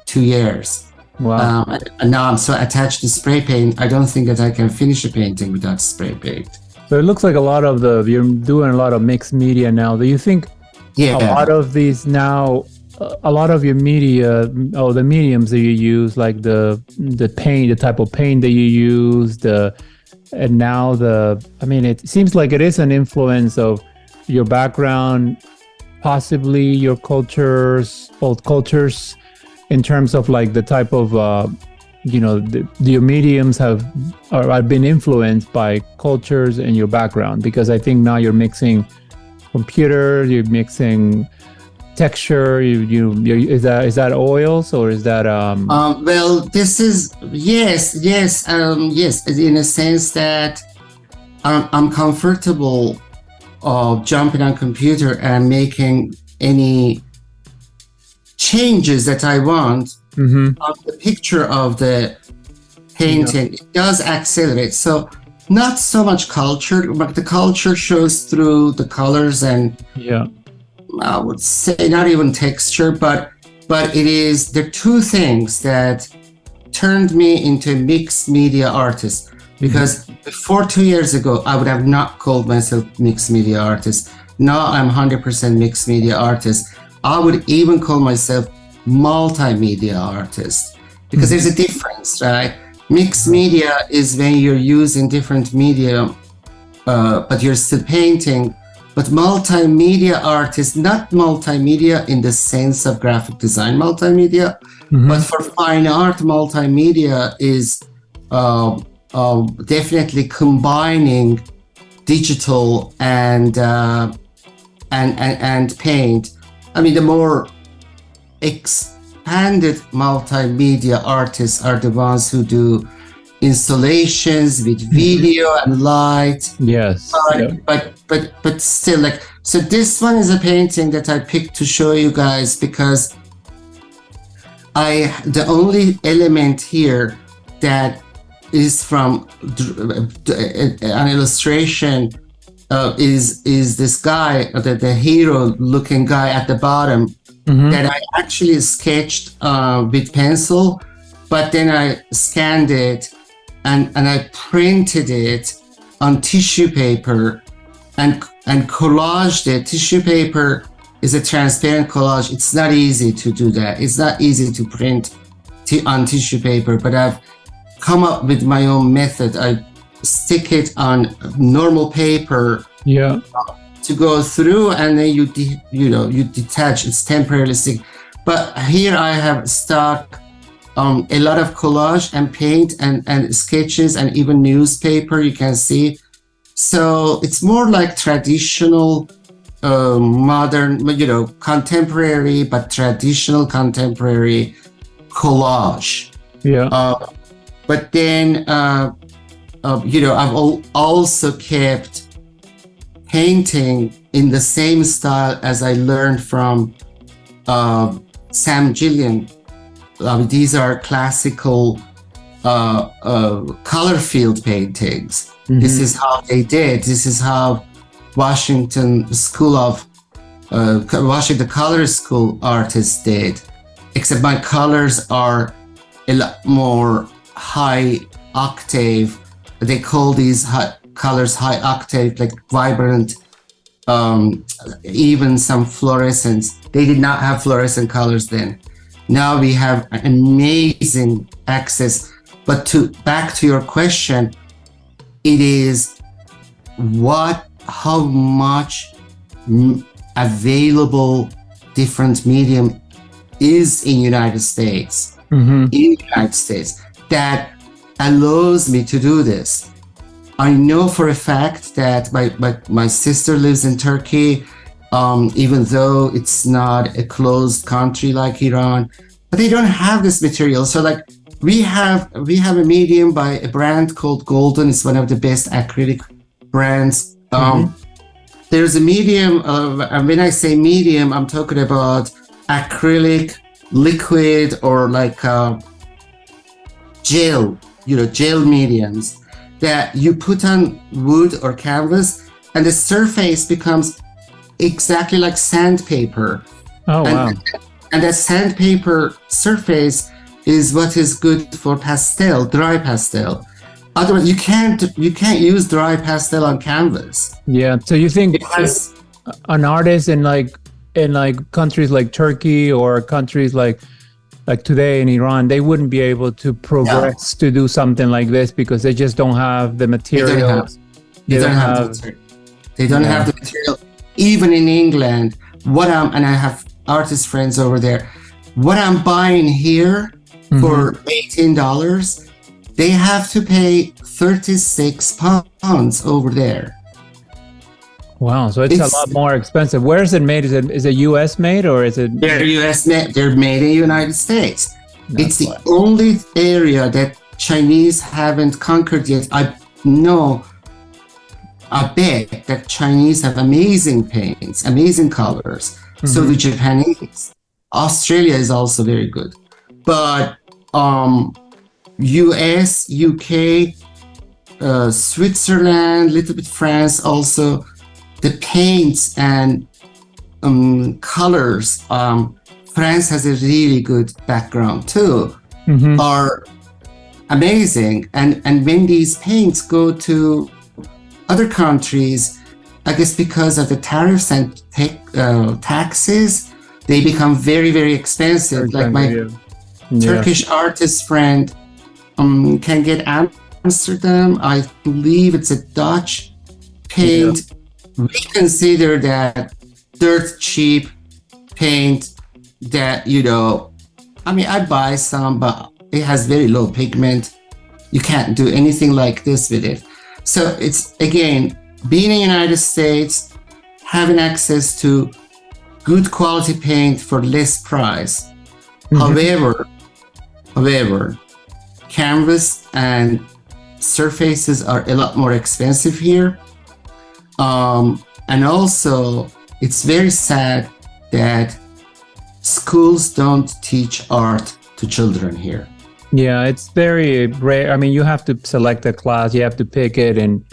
2 years. Wow. And now I'm so attached to spray paint. I don't think that I can finish a painting without spray paint. So it looks like you're doing a lot of mixed media now. Do you think Yeah. a lot of these now, a lot of your media, the mediums that you use, like the paint, the type of paint that you use, it seems like it is an influence of your background, possibly your both cultures, in terms of like the type of, your mediums have been influenced by cultures and your background, because I think now you're mixing computer, you're mixing texture, is that oils or is that well, this is yes, in a sense that I'm comfortable jumping on computer and making any changes that I want on the picture of the painting. It does accelerate. So not so much culture, but the culture shows through the colors and I would say not even texture, but it is the two things that turned me into a mixed media artist. Because before 2 years ago, I would have not called myself mixed media artist. Now I'm 100% mixed media artist. I would even call myself multimedia artist because there's a difference, right? Mixed media is when you're using different media, but you're still painting. But multimedia artist, not multimedia in the sense of graphic design multimedia, but for fine art, multimedia is definitely combining digital and paint. I mean, the more expanded multimedia artists are the ones who do installations with video and light. Yes. But still, like, so this one is a painting that I picked to show you guys because the only element here that is from an illustration is this guy, the hero looking guy at the bottom that I actually sketched with pencil, but then I scanned it and I printed it on tissue paper and collaged it. Tissue paper is a transparent collage. It's not easy to do that. It's not easy to print on tissue paper, but I've come up with my own method. I stick it on normal paper to go through, and then you detach. It's temporarily stick. But here I have stuck a lot of collage and paint and sketches and even newspaper. You can see. So it's more like traditional, modern, contemporary, but traditional contemporary collage. But then, I've also kept painting in the same style as I learned from Sam Gillian. These are classical color field paintings. This is how they did. This is how Washington Color School artists did. Except my colors are a lot more high octave. They call these colors high octave, like vibrant even some fluorescence. They did not have fluorescent colors then. Now we have amazing access. But back to your question, it is how much available different medium is in United States, that allows me to do this. I know for a fact that my sister lives in Turkey, even though it's not a closed country like Iran, but they don't have this material. So like we have a medium by a brand called Golden. It's one of the best acrylic brands. There's a medium, and when I say medium, I'm talking about acrylic, liquid, or like gel, gel mediums that you put on wood or canvas, and the surface becomes exactly like sandpaper. Oh, wow. And that sandpaper surface is what is good for dry pastel. Otherwise, you can't use dry pastel on canvas. Yeah. So you think an artist in countries like Turkey or countries like today in Iran, they wouldn't be able to progress to do something like this because they just don't have the materials. They don't have the material. Even in England, and I have artist friends over there, what I'm buying here for $18, they have to pay 36 pounds over there. Wow, so it's a lot more expensive. Where is it made? Is it US made or is it? They're US made. They're made in the United States. It's the only area that Chinese haven't conquered yet. I bet that Chinese have amazing paints, amazing colors. So do Japanese. Australia is also very good. But US, UK, Switzerland, little bit France also, the paints and colors, France has a really good background too, are amazing. And when these paints go to other countries, I guess because of the tariffs and taxes, they become very, very expensive. Like my Turkish artist friend can get Amsterdam. I believe it's a Dutch paint. Yeah. We consider that dirt cheap paint that, I buy some, but it has very low pigment. You can't do anything like this with it. So it's, again, being in the United States, having access to good quality paint for less price. However, canvas and surfaces are a lot more expensive here. And also, it's very sad that schools don't teach art to children here. Yeah, it's very rare. I mean, you have to select a class, you have to pick it, and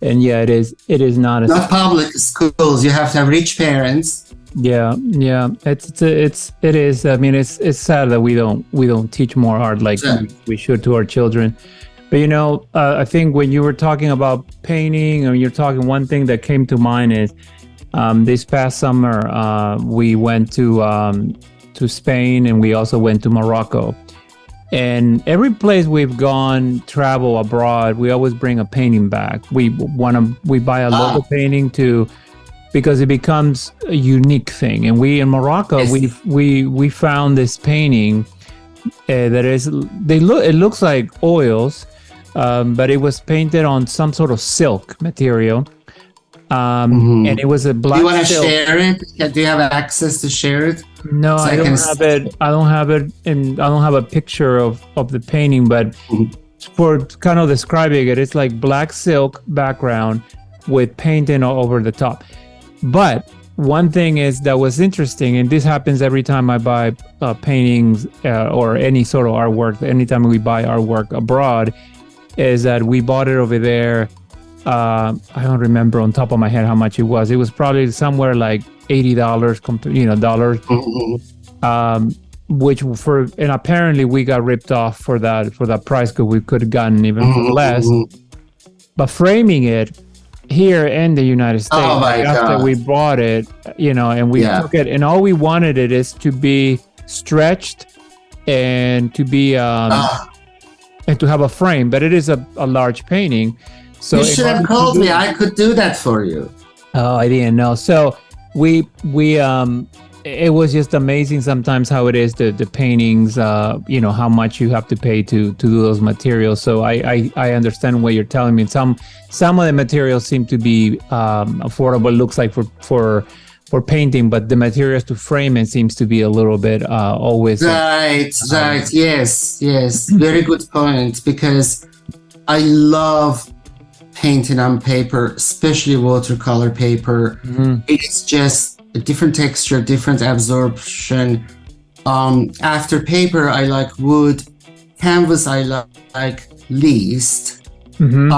yeah, it is not public schools. You have to have rich parents. Yeah, it is. I mean, it's sad that we don't teach more art like we should to our children. But I think when you were talking about painting, or you're talking, one thing that came to mind is this past summer we went to Spain, and we also went to Morocco. And every place we've gone, travel abroad, we always bring a painting back. We buy a local painting because it becomes a unique thing. And we in Morocco, we found this painting that it looks like oils, but it was painted on some sort of silk material. And it was a black. Do you want to share it? Do you have access to share it? No, I don't have it. I don't have it, and I don't have a picture of the painting. But for kind of describing it, it's like black silk background with painting all over the top. But one thing that was interesting, and this happens every time I buy paintings or any sort of artwork. Anytime we buy artwork abroad, is that we bought it over there. I don't remember on top of my head how much it was. It was probably somewhere like $80, dollars. Which and apparently we got ripped off for that price, because we could have gotten even for less. But framing it, here in the United Oh States. Like my after God. we bought it, and we Yeah. took it, and all we wanted it is to be stretched and to be Ah, and to have a frame, but it is a large painting. So you in should have order to called me. do, I could do that for you. oh, I didn't know. So we it was just amazing sometimes how it is the paintings, how much you have to pay to do those materials. So I understand what you're telling me. Some of the materials seem to be affordable. Looks like for painting, but the materials to frame it seems to be a little bit always. Right, right. Yes, yes. Very good point. Because I love painting on paper, especially watercolor paper. Mhm. It's just a different texture, different absorption. After paper, I like wood. Canvas, I like least. Mhm.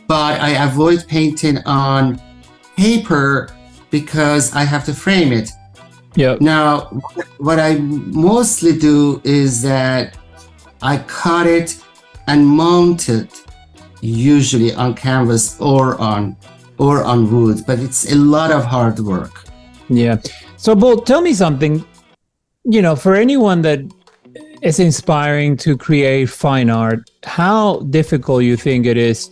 But I avoid painting on paper because I have to frame it. Yep. Now, what I mostly do is that I cut it and mount it, usually on canvas or on wood, but it's a lot of hard work. Yeah. So, Bull, tell me something. For anyone that is inspiring to create fine art, how difficult you think it is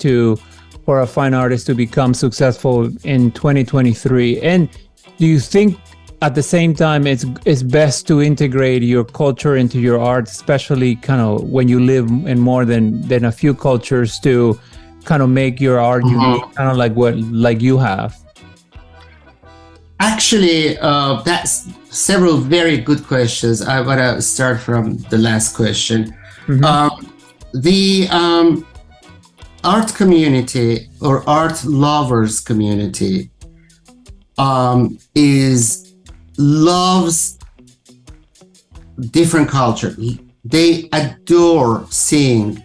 for a fine artist to become successful in 2023? And do you think at the same time it's best to integrate your culture into your art, especially kind of when you live in more than a few cultures, to kind of make your art unique, kind of like you have? Actually, that's several very good questions. I want to start from the last question. The art community or art lovers community loves different culture. They adore seeing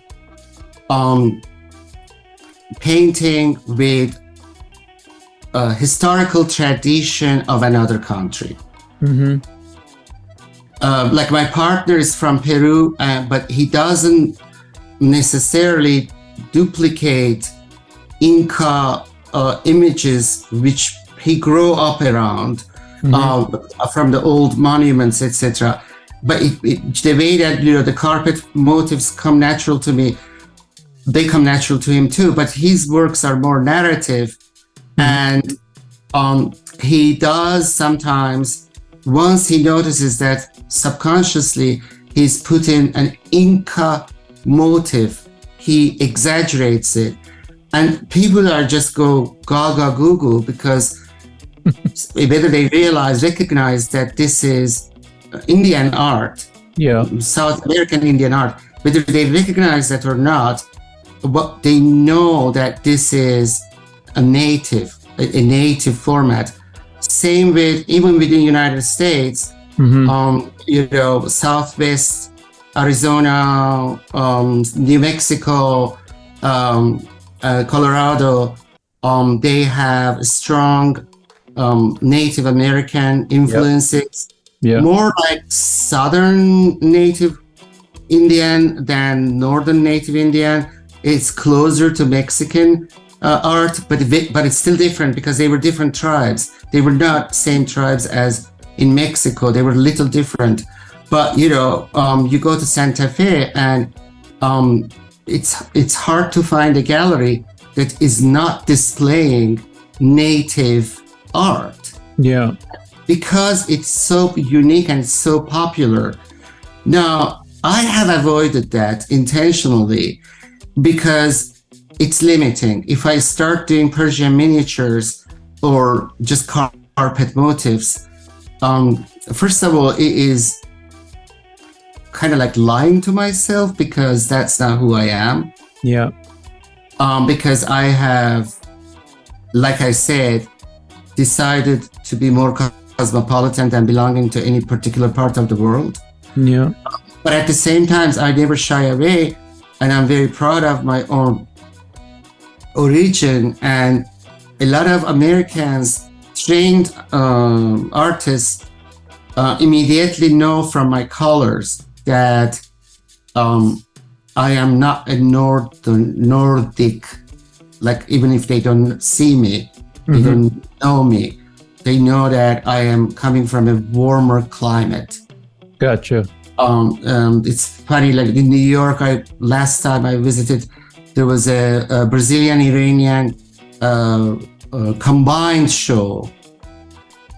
painting with a historical tradition of another country. Like my partner is from Peru, but he doesn't necessarily duplicate Inca images which he grew up around from the old monuments, etc. But the way that the carpet motifs come natural to me, they come natural to him too. But his works are more narrative, and he does sometimes, once he notices that subconsciously he's put in an Inca motif, he exaggerates it, and people are just go gaga goo because whether they recognize that this is Indian art, South American Indian art, whether they recognize that or not, what they know that this is a native format. Same with even within the United States, Southwest Arizona, New Mexico, Colorado, they have strong Native American influences, more like Southern Native Indian than Northern Native Indian. It's closer to Mexican art, but it's still different because they were different tribes. They were not same tribes as in Mexico. They were a little different. But you go to Santa Fe, and it's hard to find a gallery that is not displaying native art. Yeah. Because it's so unique and so popular. Now, I have avoided that intentionally because it's limiting. If I start doing Persian miniatures or just carpet motifs, first of all, it is kind of like lying to myself because that's not who I am. Yeah. Because I have, like I said, decided to be more cosmopolitan than belonging to any particular part of the world. Yeah. But at the same time, I never shy away, and I'm very proud of my own origin. And a lot of Americans, trained artists, immediately know from my colors that I am not a Nordic like even if they don't see me, they don't know me, they know that I am coming from a warmer climate. Gotcha. It's funny, like in New York, last time I visited, there was a Brazilian Iranian combined show.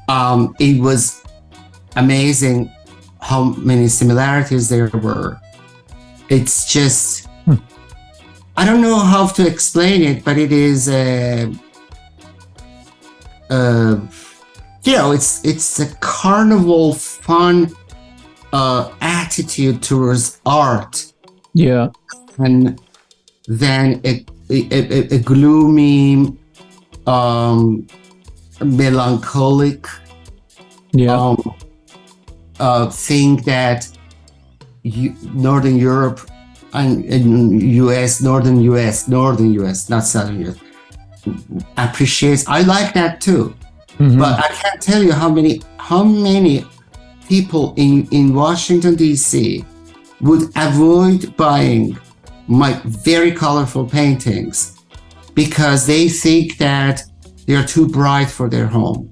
It was amazing how many similarities there were. It's just, I don't know how to explain it, but it is, it's a carnival fun attitude towards art. Yeah. And then a gloomy, melancholic thing that Northern Europe and Northern US, not Southern US, appreciates. I like that too. But I can't tell you how many people in Washington, D.C. would avoid buying my very colorful paintings because they think that they are too bright for their home.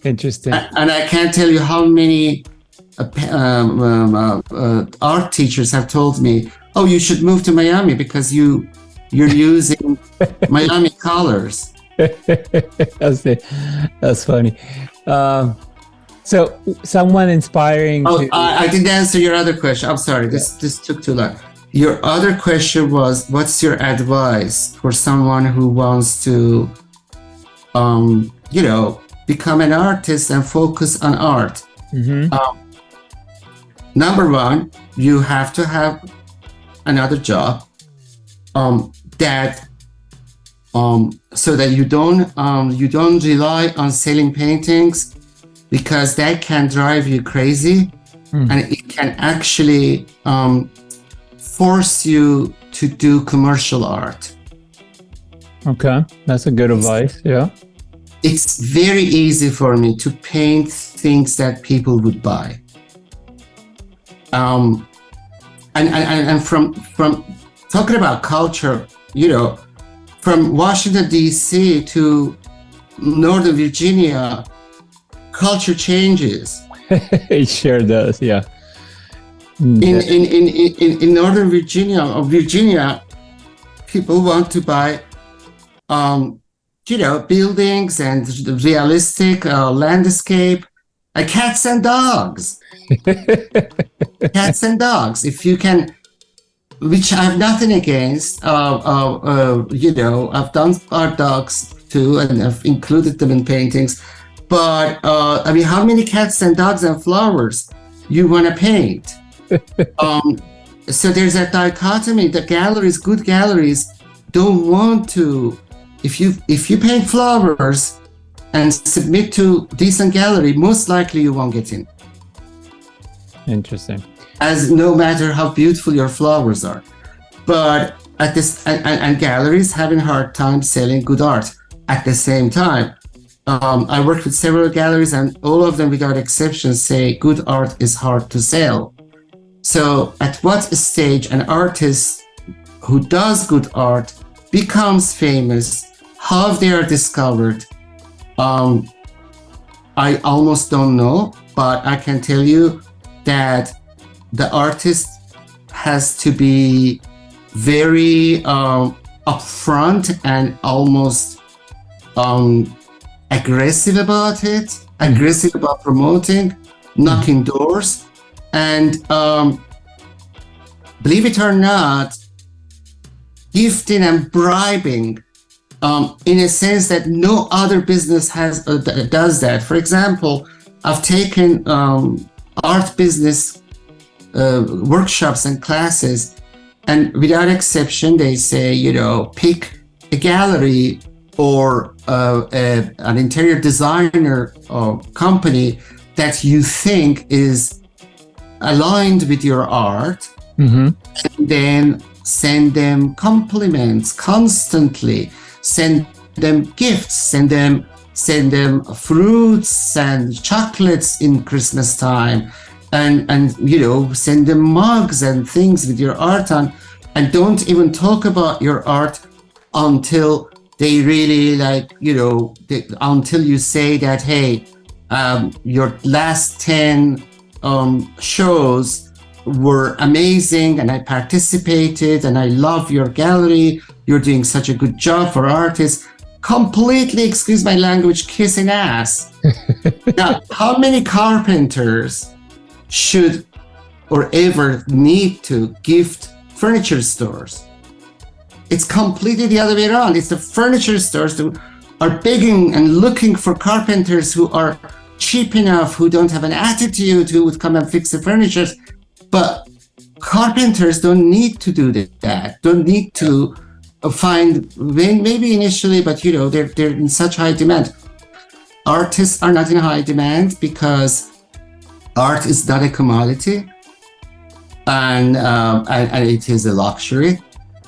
Interesting. And I can't tell you how many art teachers have told me, "Oh, you should move to Miami because you're using Miami colors." That's funny. So someone inspiring. I didn't answer your other question. I'm sorry. This took too long. Your other question was, what's your advice for someone who wants to, become an artist and focus on art? Number one, you have to have another job so that you don't rely on selling paintings, because that can drive you crazy, and it can actually force you to do commercial art. Okay, that's a good advice. Yeah. It's very easy for me to paint things that people would buy. And from talking about culture, from Washington, D.C. to Northern Virginia, culture changes. It sure does, yeah. In Northern Virginia, people want to buy, buildings and realistic landscape, cats and dogs. Cats and dogs. If you can, which I have nothing against. I've done art dogs too, and I've included them in paintings. But how many cats and dogs and flowers you want to paint? So there's a dichotomy. The good galleries don't want to. If you paint flowers and submit to decent gallery, most likely you won't get in. Interesting. As no matter how beautiful your flowers are, but at this and galleries having a hard time selling good art. At the same time, I worked with several galleries, and all of them, without exception, say good art is hard to sell. So at what stage an artist who does good art becomes famous, how they are discovered, I almost don't know, but I can tell you that the artist has to be very upfront and almost aggressive about it, aggressive about promoting, knocking doors, and believe it or not, gifting and bribing, in a sense that no other business does that. For example, I've taken art business workshops and classes, and without exception, they say, pick a gallery or an interior designer or company that you think is aligned with your art, and then send them compliments constantly, send them gifts, send them fruits and chocolates in Christmas time, and send them mugs and things with your art on. and don't even talk about your art until they really until you say that, hey, your last 10 shows were amazing and I participated and I love your gallery. You're doing such a good job for artists. Completely, excuse my language, kissing ass. Now, how many carpenters should or ever need to gift furniture stores? It's completely the other way around. It's the furniture stores that are begging and looking for carpenters who are cheap enough, who don't have an attitude, who would come and fix the furniture. But carpenters don't need to do that. Don't need to find, maybe initially, but they're in such high demand. Artists are not in high demand because art is not a commodity, and it is a luxury,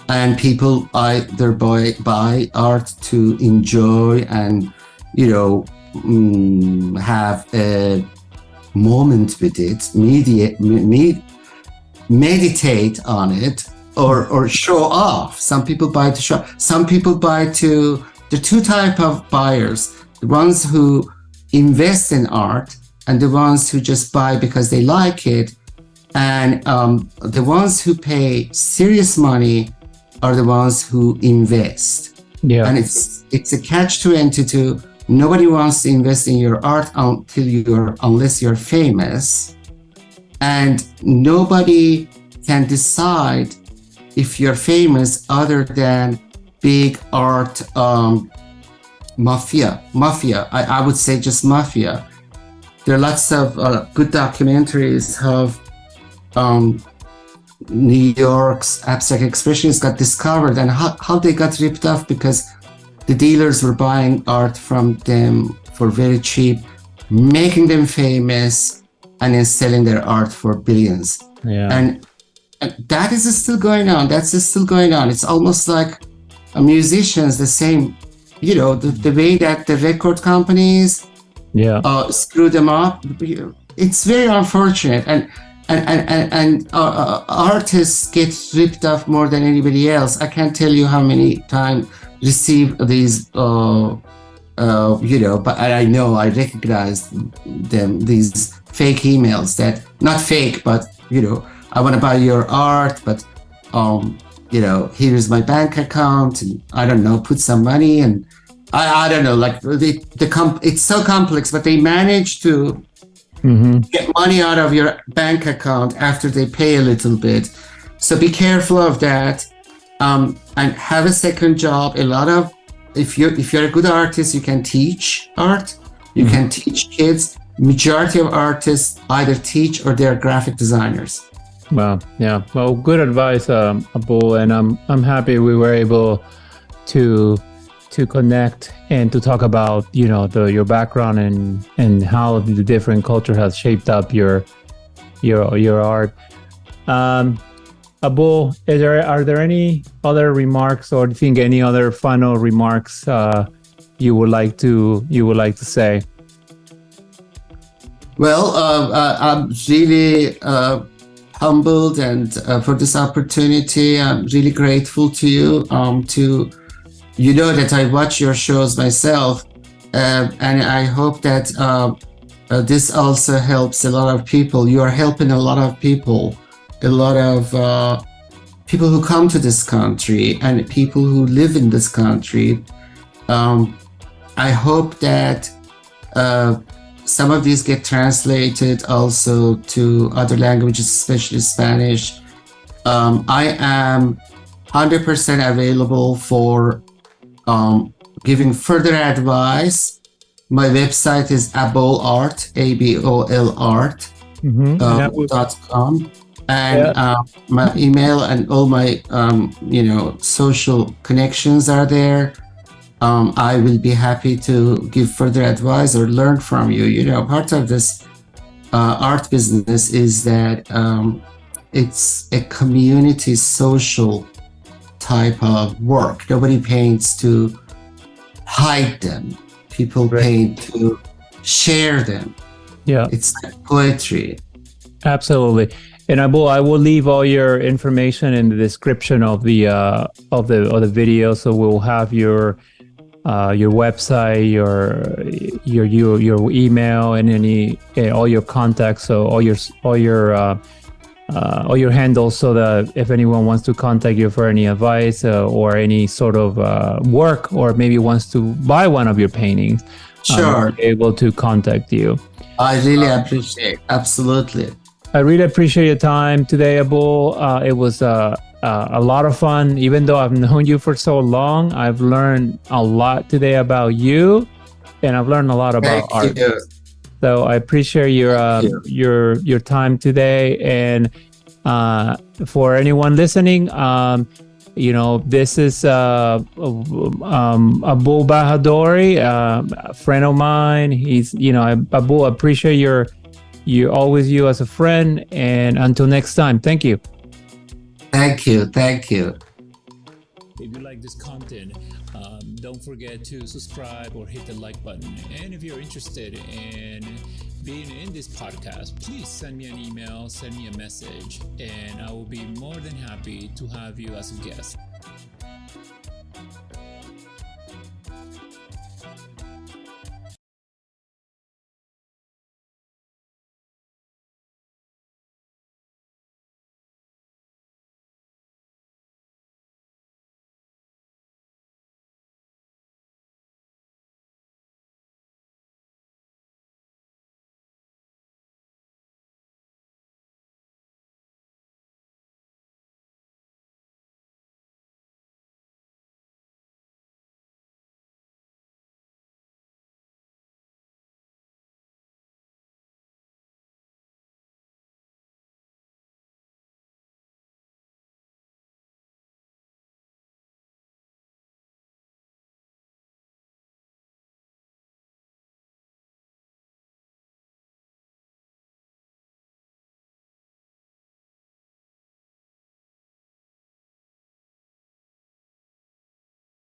and people either buy art to enjoy and have a moment with it, meditate on it, or show off. Some people buy to show. Some people buy to. There are two types of buyers: the ones who invest in art, and the ones who just buy because they like it. And the ones who pay serious money are the ones who invest. Yeah. And it's a catch-22. Nobody wants to invest in your art unless you're famous, and nobody can decide if you're famous other than big art mafia. I would say just mafia. There are lots of good documentaries of New York's abstract expressionists got discovered and how they got ripped off because the dealers were buying art from them for very cheap, making them famous, and then selling their art for billions. Yeah. And that is still going on. That's still going on. It's almost like musicians, the same, the way that the record companies screw them up. It's very unfortunate. And artists get ripped off more than anybody else. I can't tell you how many times receive these, but I know I recognize them, these fake emails that, not fake, but, I want to buy your art, but, here's my bank account, and I don't know, put some money, and I don't know, like it's so complex, but they manage to get money out of your bank account after they pay a little bit. So be careful of that, and have a second job. If you're a good artist, you can teach art. You can teach kids. Majority of artists either teach or they're graphic designers. Wow. Yeah. Well, good advice, Abul, and I'm happy we were able to connect and to talk about your background and how the different culture has shaped up your art. Abul, are there any other remarks, or do you think any other final remarks you would like to say? Well, I'm really humbled and for this opportunity. I'm really grateful to you. That I watch your shows myself, and I hope that this also helps a lot of people. You are helping a lot of people who come to this country and people who live in this country. I hope that some of these get translated also to other languages, especially Spanish. I am 100% available for giving further advice. My website is AbolArt, ABOLArt.com. And my email and all my social connections are there. I will be happy to give further advice or learn from you. Part of this art business is that it's a community social type of work. Nobody paints to hide them. People paint to share them. Yeah. It's like poetry. Absolutely. And I will leave all your information in the description of the video. So we'll have your website, your email, and any all your contacts. So all your handles, so that if anyone wants to contact you for any advice or any sort of work, or maybe wants to buy one of your paintings, Sure. be able to contact you. I really appreciate. Absolutely. I really appreciate your time today, Abul. It was a lot of fun. Even though I've known you for so long, I've learned a lot today about you, and I've learned a lot about art. Thank you. So I appreciate your time today. And for anyone listening, this is Abul Bahadori, a friend of mine. He's, Abul, appreciate you always you as a friend. And until next time, thank you. Thank you. Thank you. If you like this content, don't forget to subscribe or hit the like button. And if you're interested in being in this podcast, please send me an email, send me a message, and I will be more than happy to have you as a guest.